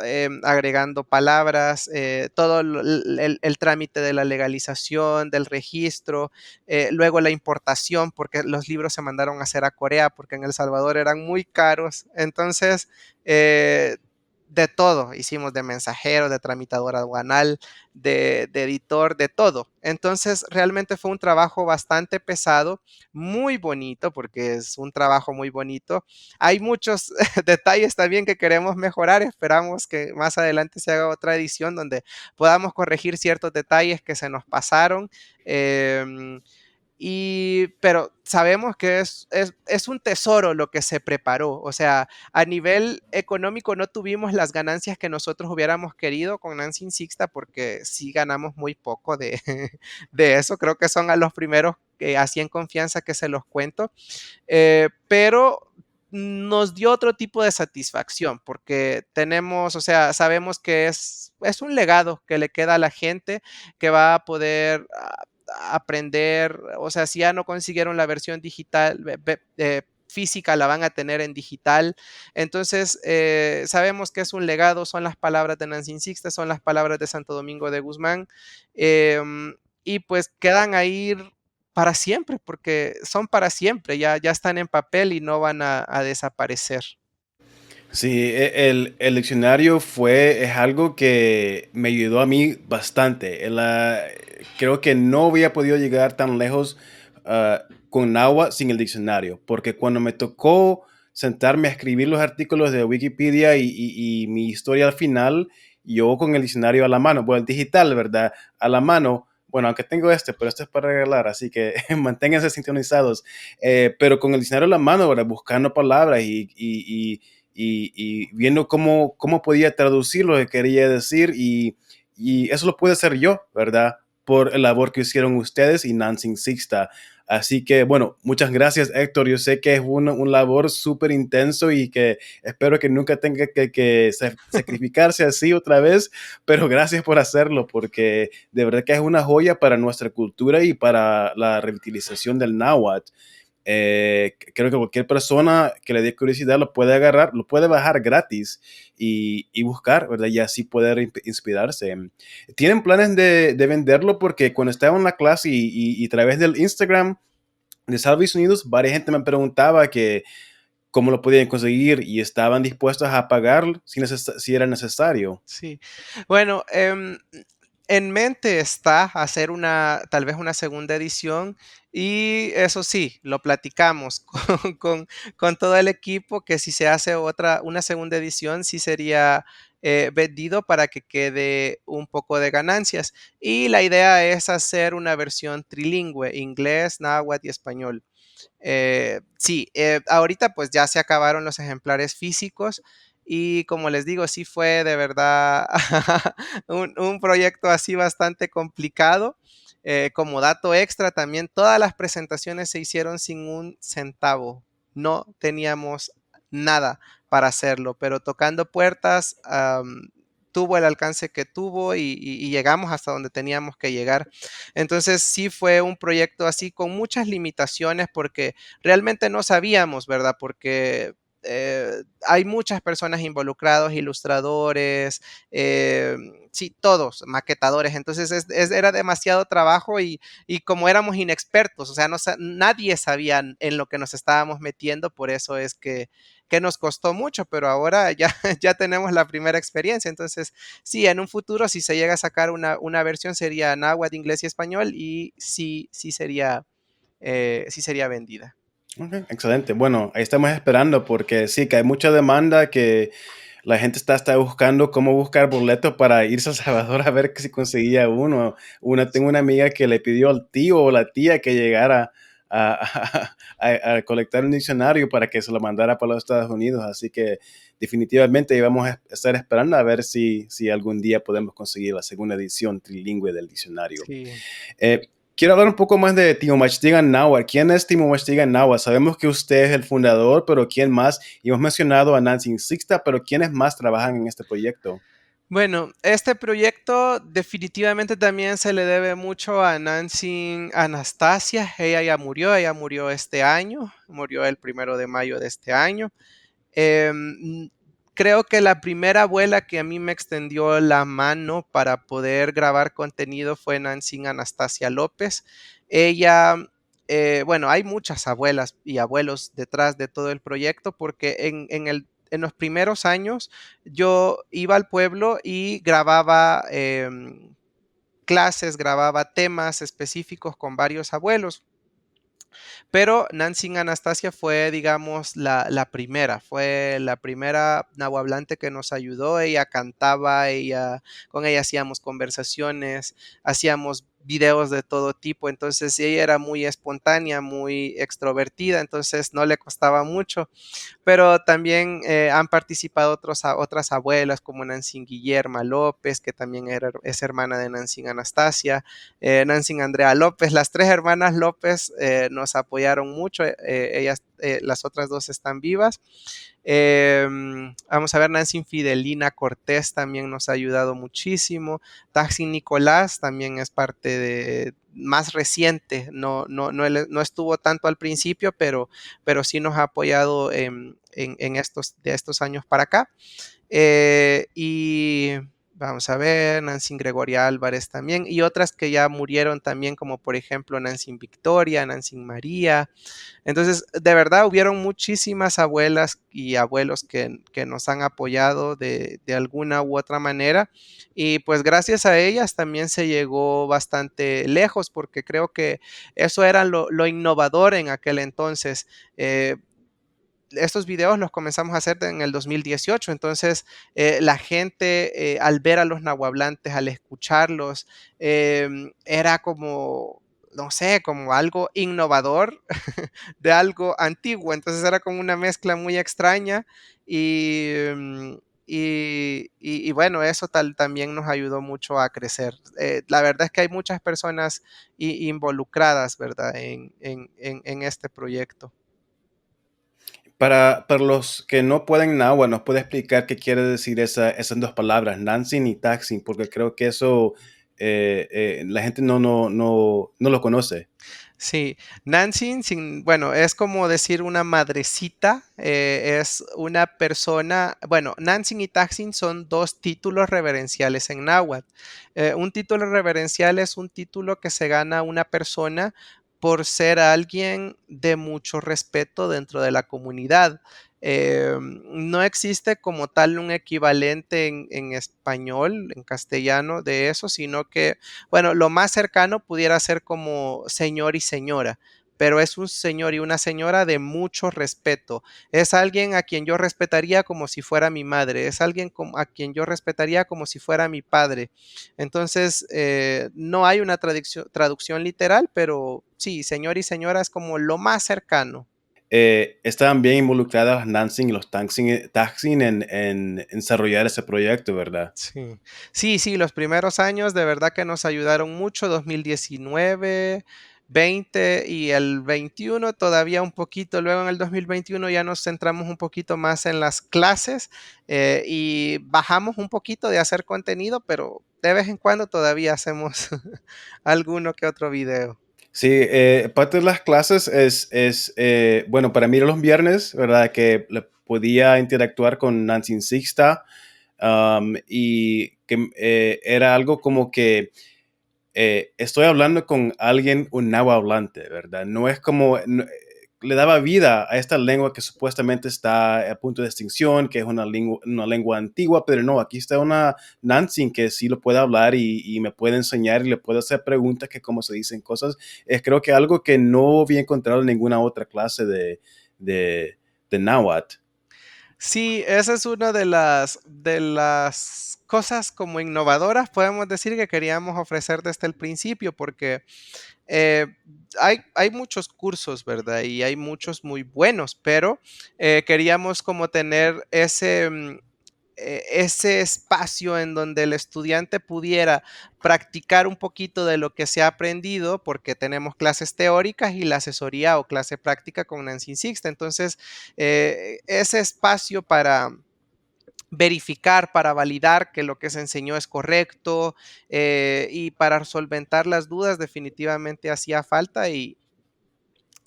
agregando palabras, todo el trámite de la legalización, del registro, luego la importación, porque los libros se mandaron a hacer a Corea, porque en El Salvador eran muy caros. Entonces, de todo, hicimos de mensajero, de tramitador aduanal, de editor, de todo. Entonces, realmente fue un trabajo bastante pesado, muy bonito, porque es un trabajo muy bonito. Hay muchos detalles también que queremos mejorar. Esperamos que más adelante se haga otra edición donde podamos corregir ciertos detalles que se nos pasaron. Pero sabemos que es un tesoro lo que se preparó. O sea, a nivel económico no tuvimos las ganancias que nosotros hubiéramos querido con Nancy Sixta porque sí ganamos muy poco de, de eso. Creo que son a los primeros que así en confianza que se los cuento. Pero nos dio otro tipo de satisfacción porque tenemos, o sea, sabemos que es un legado que le queda a la gente que va a poder aprender, o sea, si ya no consiguieron la versión digital, física, la van a tener en digital. Entonces, sabemos que es un legado, son las palabras de Nancy Sixta, son las palabras de Santo Domingo de Guzmán, y pues quedan ahí para siempre, porque son para siempre, ya están en papel y no van a desaparecer. Sí, el diccionario es algo que me ayudó a mí bastante. Creo que no había podido llegar tan lejos con náhuatl sin el diccionario, porque cuando me tocó sentarme a escribir los artículos de Wikipedia y mi historia al final, yo con el diccionario a la mano, bueno, el digital, ¿verdad? A la mano. Bueno, aunque tengo pero este es para regalar, así que manténganse sintonizados. Pero con el diccionario a la mano, ¿verdad? Buscando palabras y viendo cómo podía traducir lo que quería decir y eso lo pude hacer yo, ¿verdad? Por el labor que hicieron ustedes y Nancy Sixta. Así que, bueno, muchas gracias, Héctor. Yo sé que es un labor súper intenso y que espero que nunca tenga que sacrificarse así otra vez, pero gracias por hacerlo porque de verdad que es una joya para nuestra cultura y para la revitalización del náhuatl. Creo que cualquier persona que le dé curiosidad lo puede agarrar, lo puede bajar gratis y buscar, ¿verdad? Y así poder inspirarse. ¿Tienen planes de venderlo? Porque cuando estaba en la clase y a través del Instagram de Salvis Unidos, varias gente me preguntaba que cómo lo podían conseguir y estaban dispuestos a pagar si era necesario. Sí. Bueno, en mente está hacer tal vez una segunda edición y eso sí, lo platicamos con todo el equipo que si se hace una segunda edición, sí sería vendido para que quede un poco de ganancias. Y la idea es hacer una versión trilingüe, inglés, náhuatl y español. Sí, ahorita pues ya se acabaron los ejemplares físicos y como les digo, sí fue de verdad un proyecto así bastante complicado. Como dato extra, también todas las presentaciones se hicieron sin un centavo. No teníamos nada para hacerlo, pero tocando puertas tuvo el alcance que tuvo y llegamos hasta donde teníamos que llegar. Entonces sí fue un proyecto así con muchas limitaciones porque realmente no sabíamos, ¿verdad? Porque hay muchas personas involucradas, ilustradores, eh, sí, todos, maquetadores. Entonces era demasiado trabajo y como éramos inexpertos, o sea, nadie sabía en lo que nos estábamos metiendo, por eso es que nos costó mucho, pero ahora ya, ya tenemos la primera experiencia. Entonces, sí, en un futuro, si se llega a sacar una versión, sería náhuatl, inglés y español, y sí, sí sería vendida. Ok, excelente. Bueno, ahí estamos esperando porque sí, que hay mucha demanda que la gente está buscando cómo buscar boletos para irse a El Salvador a ver si conseguía uno. Tengo una amiga que le pidió al tío o la tía que llegara a colectar un diccionario para que se lo mandara para los Estados Unidos. Así que definitivamente íbamos a estar esperando a ver si algún día podemos conseguir la segunda edición trilingüe del diccionario. Sí. Quiero hablar un poco más de Timomachtigan Náhuatl. ¿Quién es Timomachtigan Náhuatl? Sabemos que usted es el fundador, pero ¿quién más? Y hemos mencionado a Nancy Sixta, pero ¿quiénes más trabajan en este proyecto? Bueno, este proyecto definitivamente también se le debe mucho a Nancy Anastasia. Ella murió este año, murió el 1 de mayo de este año. Em, Creo que la primera abuela que a mí me extendió la mano para poder grabar contenido fue Nancy Anastasia López. Ella, bueno, hay muchas abuelas y abuelos detrás de todo el proyecto porque en los primeros años yo iba al pueblo y grababa clases, grababa temas específicos con varios abuelos. Pero Nancy Anastasia fue, digamos, fue la primera nahuablante que nos ayudó. Ella cantaba, con ella hacíamos conversaciones, hacíamos videos de todo tipo. Entonces ella era muy espontánea, muy extrovertida, entonces no le costaba mucho. Pero también han participado otras abuelas como Nancy Guillerma López, que también es hermana de Nancy Anastasia, Nancy Andrea López. Las tres hermanas López nos apoyaron mucho, las otras dos están vivas. Vamos a ver, Nancy Fidelina Cortés también nos ha ayudado muchísimo. Taxi Nicolás también es parte de más reciente, no estuvo tanto al principio, pero sí nos ha apoyado de estos años para acá. Y vamos a ver, Nancy Gregoria Álvarez también, y otras que ya murieron también, como por ejemplo Nancy Victoria, Nancy María. Entonces, de verdad, hubieron muchísimas abuelas y abuelos que nos han apoyado de alguna u otra manera. Y pues gracias a ellas también se llegó bastante lejos, porque creo que eso era lo innovador en aquel entonces. Estos videos los comenzamos a hacer en el 2018, entonces la gente al ver a los nahuablantes, al escucharlos, era como, no sé, como algo innovador de algo antiguo, entonces era como una mezcla muy extraña y, y bueno, eso también nos ayudó mucho a crecer. La verdad es que hay muchas personas involucradas, ¿verdad? En este proyecto. Para los que no pueden náhuatl, ¿nos puede explicar qué quiere decir esas dos palabras, Nancy y Taxi? Porque creo que eso la gente no lo conoce. Sí, Nancy, bueno, es como decir una madrecita, es una persona, bueno, Nancy y Taxin son dos títulos reverenciales en náhuatl. Un título reverencial es un título que se gana una persona por ser alguien de mucho respeto dentro de la comunidad. No existe como tal un equivalente en español, en castellano de eso, sino que bueno, lo más cercano pudiera ser como señor y señora, pero es un señor y una señora de mucho respeto. Es alguien a quien yo respetaría como si fuera mi madre, es alguien a quien yo respetaría como si fuera mi padre. Entonces, no hay una traducción literal, pero sí, señor y señora es como lo más cercano. Estaban bien involucradas Nancy y los Taxing en desarrollar ese proyecto, ¿verdad? Sí, sí, sí, los primeros años de verdad que nos ayudaron mucho, 2019. 20 y el 21 todavía un poquito. Luego en el 2021 ya nos centramos un poquito más en las clases y bajamos un poquito de hacer contenido, pero de vez en cuando todavía hacemos alguno que otro video. Sí, parte de las clases bueno, para mí era los viernes, ¿verdad? Que podía interactuar con Nancy Sixta y que era algo como que estoy hablando con alguien, un náhuatl hablante, ¿verdad? No es como, le daba vida a esta lengua que supuestamente está a punto de extinción, que es una lengua antigua, pero no, aquí está una Nancy que sí lo puede hablar y me puede enseñar y le puede hacer preguntas que cómo se dicen cosas. Es creo que algo que no había encontrado en ninguna otra clase de, de náhuatl. Sí, esa es una de las cosas como innovadoras, podemos decir, que queríamos ofrecer desde el principio, porque eh, hay muchos cursos, ¿verdad? Y hay muchos muy buenos, pero queríamos como tener ese espacio en donde el estudiante pudiera practicar un poquito de lo que se ha aprendido, porque tenemos clases teóricas y la asesoría o clase práctica con Nancy Sixta. Entonces, ese espacio para verificar, para validar que lo que se enseñó es correcto y para solventar las dudas definitivamente hacía falta y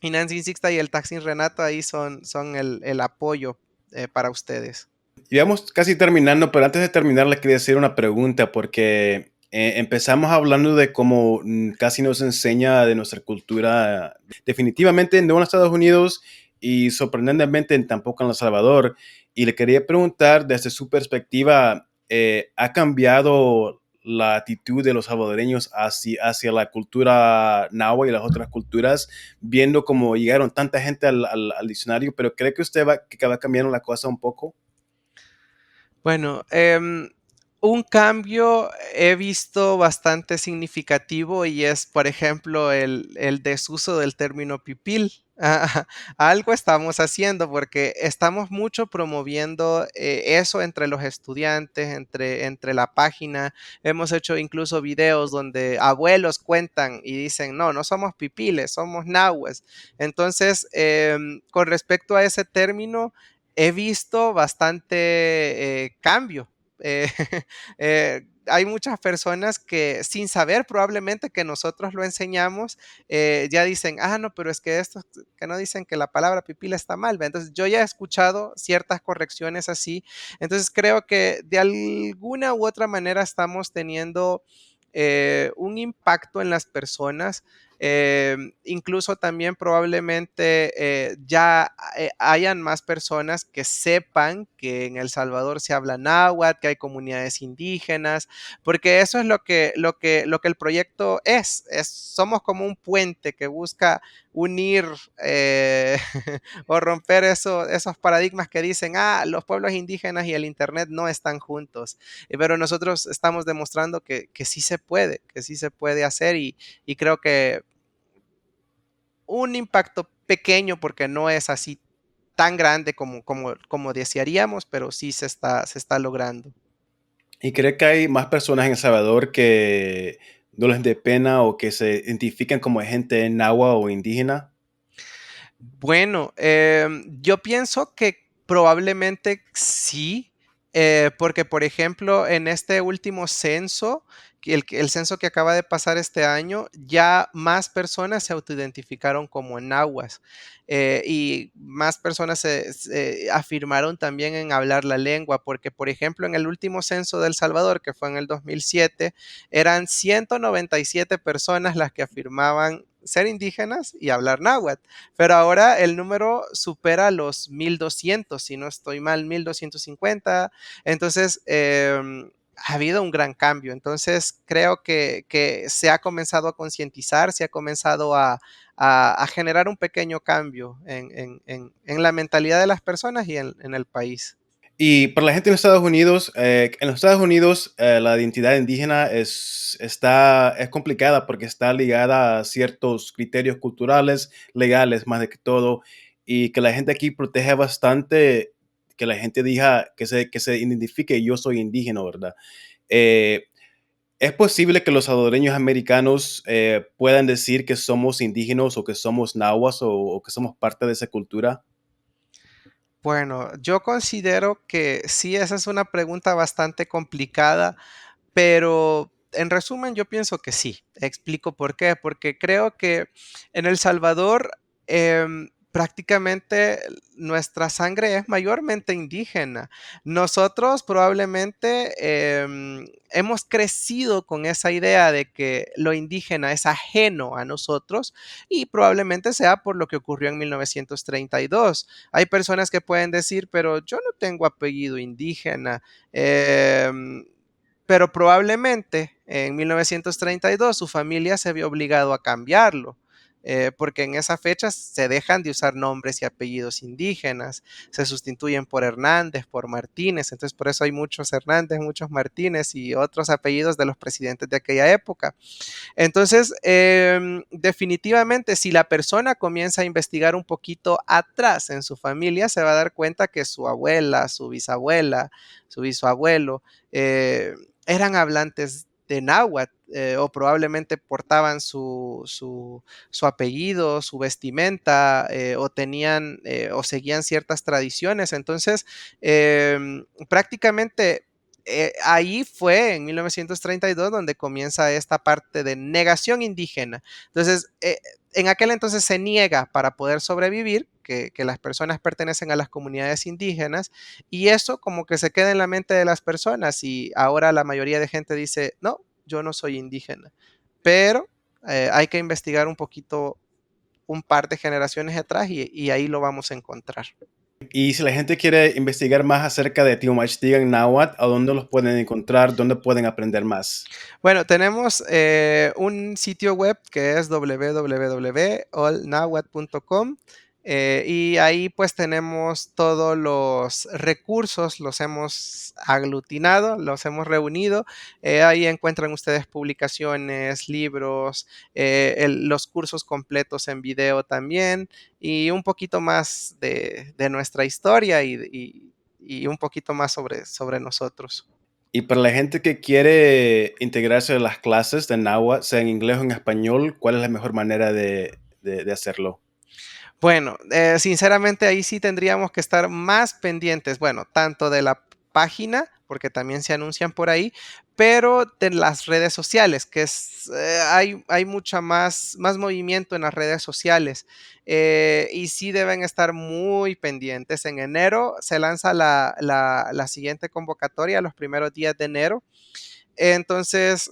Nancy Sixta y el Taxi Renato ahí son el apoyo para ustedes. Y vamos casi terminando, pero antes de terminar le quería hacer una pregunta porque empezamos hablando de cómo casi nos enseña de nuestra cultura, definitivamente no en Estados Unidos y sorprendentemente tampoco en El Salvador. Y le quería preguntar desde su perspectiva, ¿ha cambiado la actitud de los salvadoreños hacia la cultura náhuatl y las otras culturas, viendo cómo llegaron tanta gente al diccionario? Pero ¿cree que que va cambiando la cosa un poco? Bueno, un cambio he visto bastante significativo y es, por ejemplo, el desuso del término pipil. Algo estamos haciendo porque estamos mucho promoviendo eso entre los estudiantes, entre la página. Hemos hecho incluso videos donde abuelos cuentan y dicen, no, no somos pipiles, somos nahues. Entonces, con respecto a ese término, he visto bastante cambio. Eh, hay muchas personas que sin saber probablemente que nosotros lo enseñamos, ya dicen, ah, no, pero es que esto, que no dicen que la palabra pipila está mal. ¿Ve? Entonces yo ya he escuchado ciertas correcciones así. Entonces creo que de alguna u otra manera estamos teniendo un impacto en las personas. Incluso también probablemente ya hayan más personas que sepan que en El Salvador se habla náhuatl, que hay comunidades indígenas, porque eso es lo que el proyecto somos como un puente que busca unir o romper esos paradigmas que dicen, ah, los pueblos indígenas y el Internet no están juntos. Pero nosotros estamos demostrando que sí se puede, que sí se puede hacer y creo que un impacto pequeño porque no es así tan grande como desearíamos, pero sí se está logrando. ¿Y cree que hay más personas en El Salvador que no les dé pena o que se identifiquen como gente náhuatl o indígena? Bueno, yo pienso que probablemente sí, porque por ejemplo, en este último censo, el censo que acaba de pasar este año, ya más personas se autoidentificaron como nahuas y más personas se afirmaron también en hablar la lengua, porque por ejemplo, en el último censo de El Salvador, que fue en el 2007, eran 197 personas las que afirmaban ser indígenas y hablar náhuatl. Pero ahora el número supera los 1,200, si no estoy mal, 1,250. Entonces, ha habido un gran cambio. Entonces, creo que se ha comenzado a concientizar, se ha comenzado a generar un pequeño cambio en la mentalidad de las personas y en el país. Y para la gente en los Estados Unidos la identidad indígena es complicada porque está ligada a ciertos criterios culturales, legales más de que todo, y que la gente aquí protege bastante que la gente diga que se identifique yo soy indígena, ¿verdad? Eh, ¿Es posible que los salvadoreños americanos puedan decir que somos indígenas o que somos nahuas o que somos parte de esa cultura? Bueno, yo considero que sí, esa es una pregunta bastante complicada, pero en resumen, yo pienso que sí. Explico por qué. Porque creo que en El Salvador prácticamente nuestra sangre es mayormente indígena. Nosotros probablemente hemos crecido con esa idea de que lo indígena es ajeno a nosotros y probablemente sea por lo que ocurrió en 1932. Hay personas que pueden decir, pero yo no tengo apellido indígena. em, pero probablemente en 1932 su familia se vio obligado a cambiarlo, porque en esa fecha se dejan de usar nombres y apellidos indígenas, se sustituyen por Hernández, por Martínez, entonces por eso hay muchos Hernández, muchos Martínez y otros apellidos de los presidentes de aquella época. Entonces, definitivamente, si la persona comienza a investigar un poquito atrás en su familia, se va a dar cuenta que su abuela, su bisabuela, su bisabuelo, eran hablantes de náhuatl, o probablemente portaban su apellido, su vestimenta, o tenían o seguían ciertas tradiciones. Entonces, prácticamente ahí fue en 1932 donde comienza esta parte de negación indígena. Entonces, en aquel entonces se niega para poder sobrevivir que las personas pertenecen a las comunidades indígenas y eso como que se queda en la mente de las personas y ahora la mayoría de gente dice, no, yo no soy indígena, pero hay que investigar un poquito, un par de generaciones atrás y ahí lo vamos a encontrar. Y si la gente quiere investigar más acerca de Tiochtitlan Náhuatl, ¿a dónde los pueden encontrar? ¿Dónde pueden aprender más? Bueno, tenemos un sitio web que es www.allnahuatl.com y ahí pues tenemos todos los recursos, los hemos aglutinado, los hemos reunido. Ahí encuentran ustedes publicaciones, libros, los cursos completos en video también y un poquito más de nuestra historia y un poquito más sobre nosotros. Y para la gente que quiere integrarse a las clases de náhuatl, sea en inglés o en español, ¿cuál es la mejor manera de hacerlo? Bueno, sinceramente ahí sí tendríamos que estar más pendientes, bueno, tanto de la página, porque también se anuncian por ahí, pero de las redes sociales, que hay mucha más movimiento en las redes sociales y sí deben estar muy pendientes. En enero se lanza la siguiente convocatoria, los primeros días de enero. Entonces,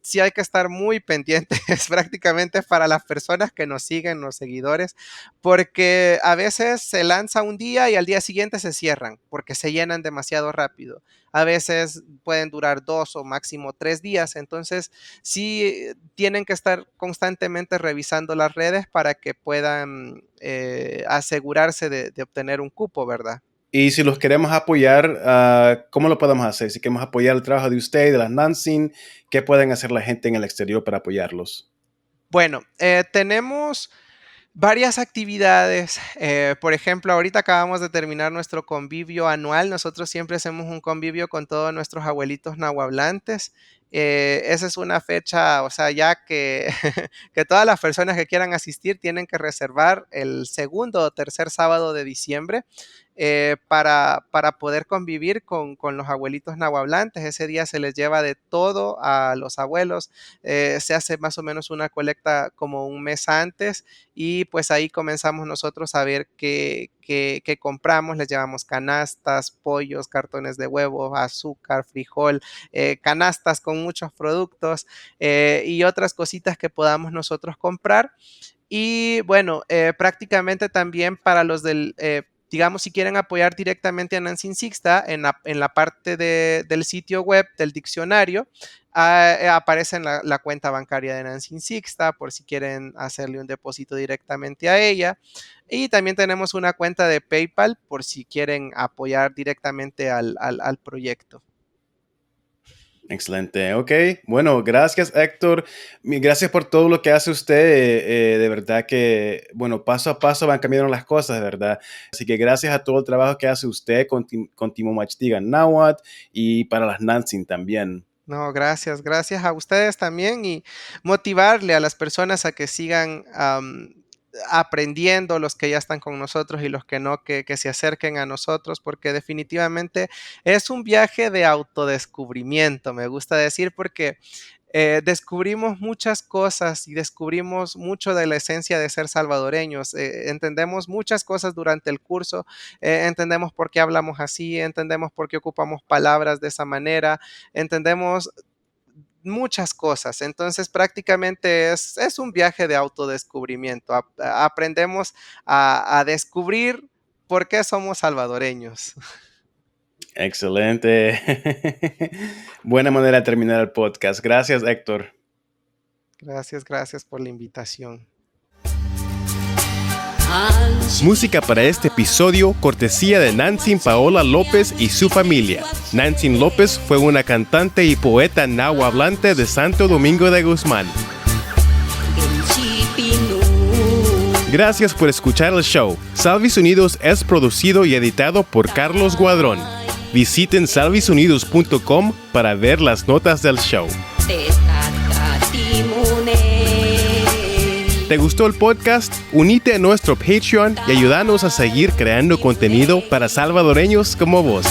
sí hay que estar muy pendientes prácticamente para las personas que nos siguen, los seguidores, porque a veces se lanza un día y al día siguiente se cierran, porque se llenan demasiado rápido. A veces pueden durar 2 o máximo 3 días, entonces sí tienen que estar constantemente revisando las redes para que puedan asegurarse de obtener un cupo, ¿verdad? Y si los queremos apoyar, ¿cómo lo podemos hacer? Si queremos apoyar el trabajo de usted, de las Nansin, ¿qué pueden hacer la gente en el exterior para apoyarlos? Bueno, tenemos varias actividades. Por ejemplo, ahorita acabamos de terminar nuestro convivio anual. Nosotros siempre hacemos un convivio con todos nuestros abuelitos nahuablantes. Esa es una fecha, o sea, ya que, que todas las personas que quieran asistir tienen que reservar el segundo o tercer sábado de diciembre para poder convivir con los abuelitos nahuablantes. Ese día se les lleva de todo a los abuelos. Se hace más o menos una colecta como un mes antes y pues ahí comenzamos nosotros a ver qué compramos, les llevamos canastas, pollos, cartones de huevo, azúcar, frijol, canastas con muchos productos y otras cositas que podamos nosotros comprar. Y bueno, prácticamente también para los digamos, si quieren apoyar directamente a Nancy Sixta, en la parte del sitio web del diccionario, aparece en la cuenta bancaria de Nancy Sixta por si quieren hacerle un depósito directamente a ella. Y también tenemos una cuenta de PayPal por si quieren apoyar directamente al proyecto. Excelente, ok. Bueno, gracias Héctor. Gracias por todo lo que hace usted. De verdad que, bueno, paso a paso van cambiando las cosas, de verdad. Así que gracias a todo el trabajo que hace usted con Timo Machtigan Náhuatl y para las Nansin también. No, gracias a ustedes también y motivarle a las personas a que sigan aprendiendo, los que ya están con nosotros y los que no, que se acerquen a nosotros, porque definitivamente es un viaje de autodescubrimiento, me gusta decir, porque descubrimos muchas cosas y descubrimos mucho de la esencia de ser salvadoreños. Entendemos muchas cosas durante el curso, entendemos por qué hablamos así, entendemos por qué ocupamos palabras de esa manera, entendemos muchas cosas. Entonces, prácticamente es un viaje de autodescubrimiento. Aprendemos a descubrir por qué somos salvadoreños. Excelente. Buena manera de terminar el podcast. Gracias, Héctor. Gracias por la invitación. Música para este episodio, cortesía de Nancy Paola López y su familia. Nancy López fue una cantante y poeta nahuablante de Santo Domingo de Guzmán. Gracias por escuchar el show. Salvis Unidos es producido y editado por Carlos Guadrón. Visiten salvisunidos.com para ver las notas del show. ¿Te gustó el podcast? Unite a nuestro Patreon y ayúdanos a seguir creando contenido para salvadoreños como vos.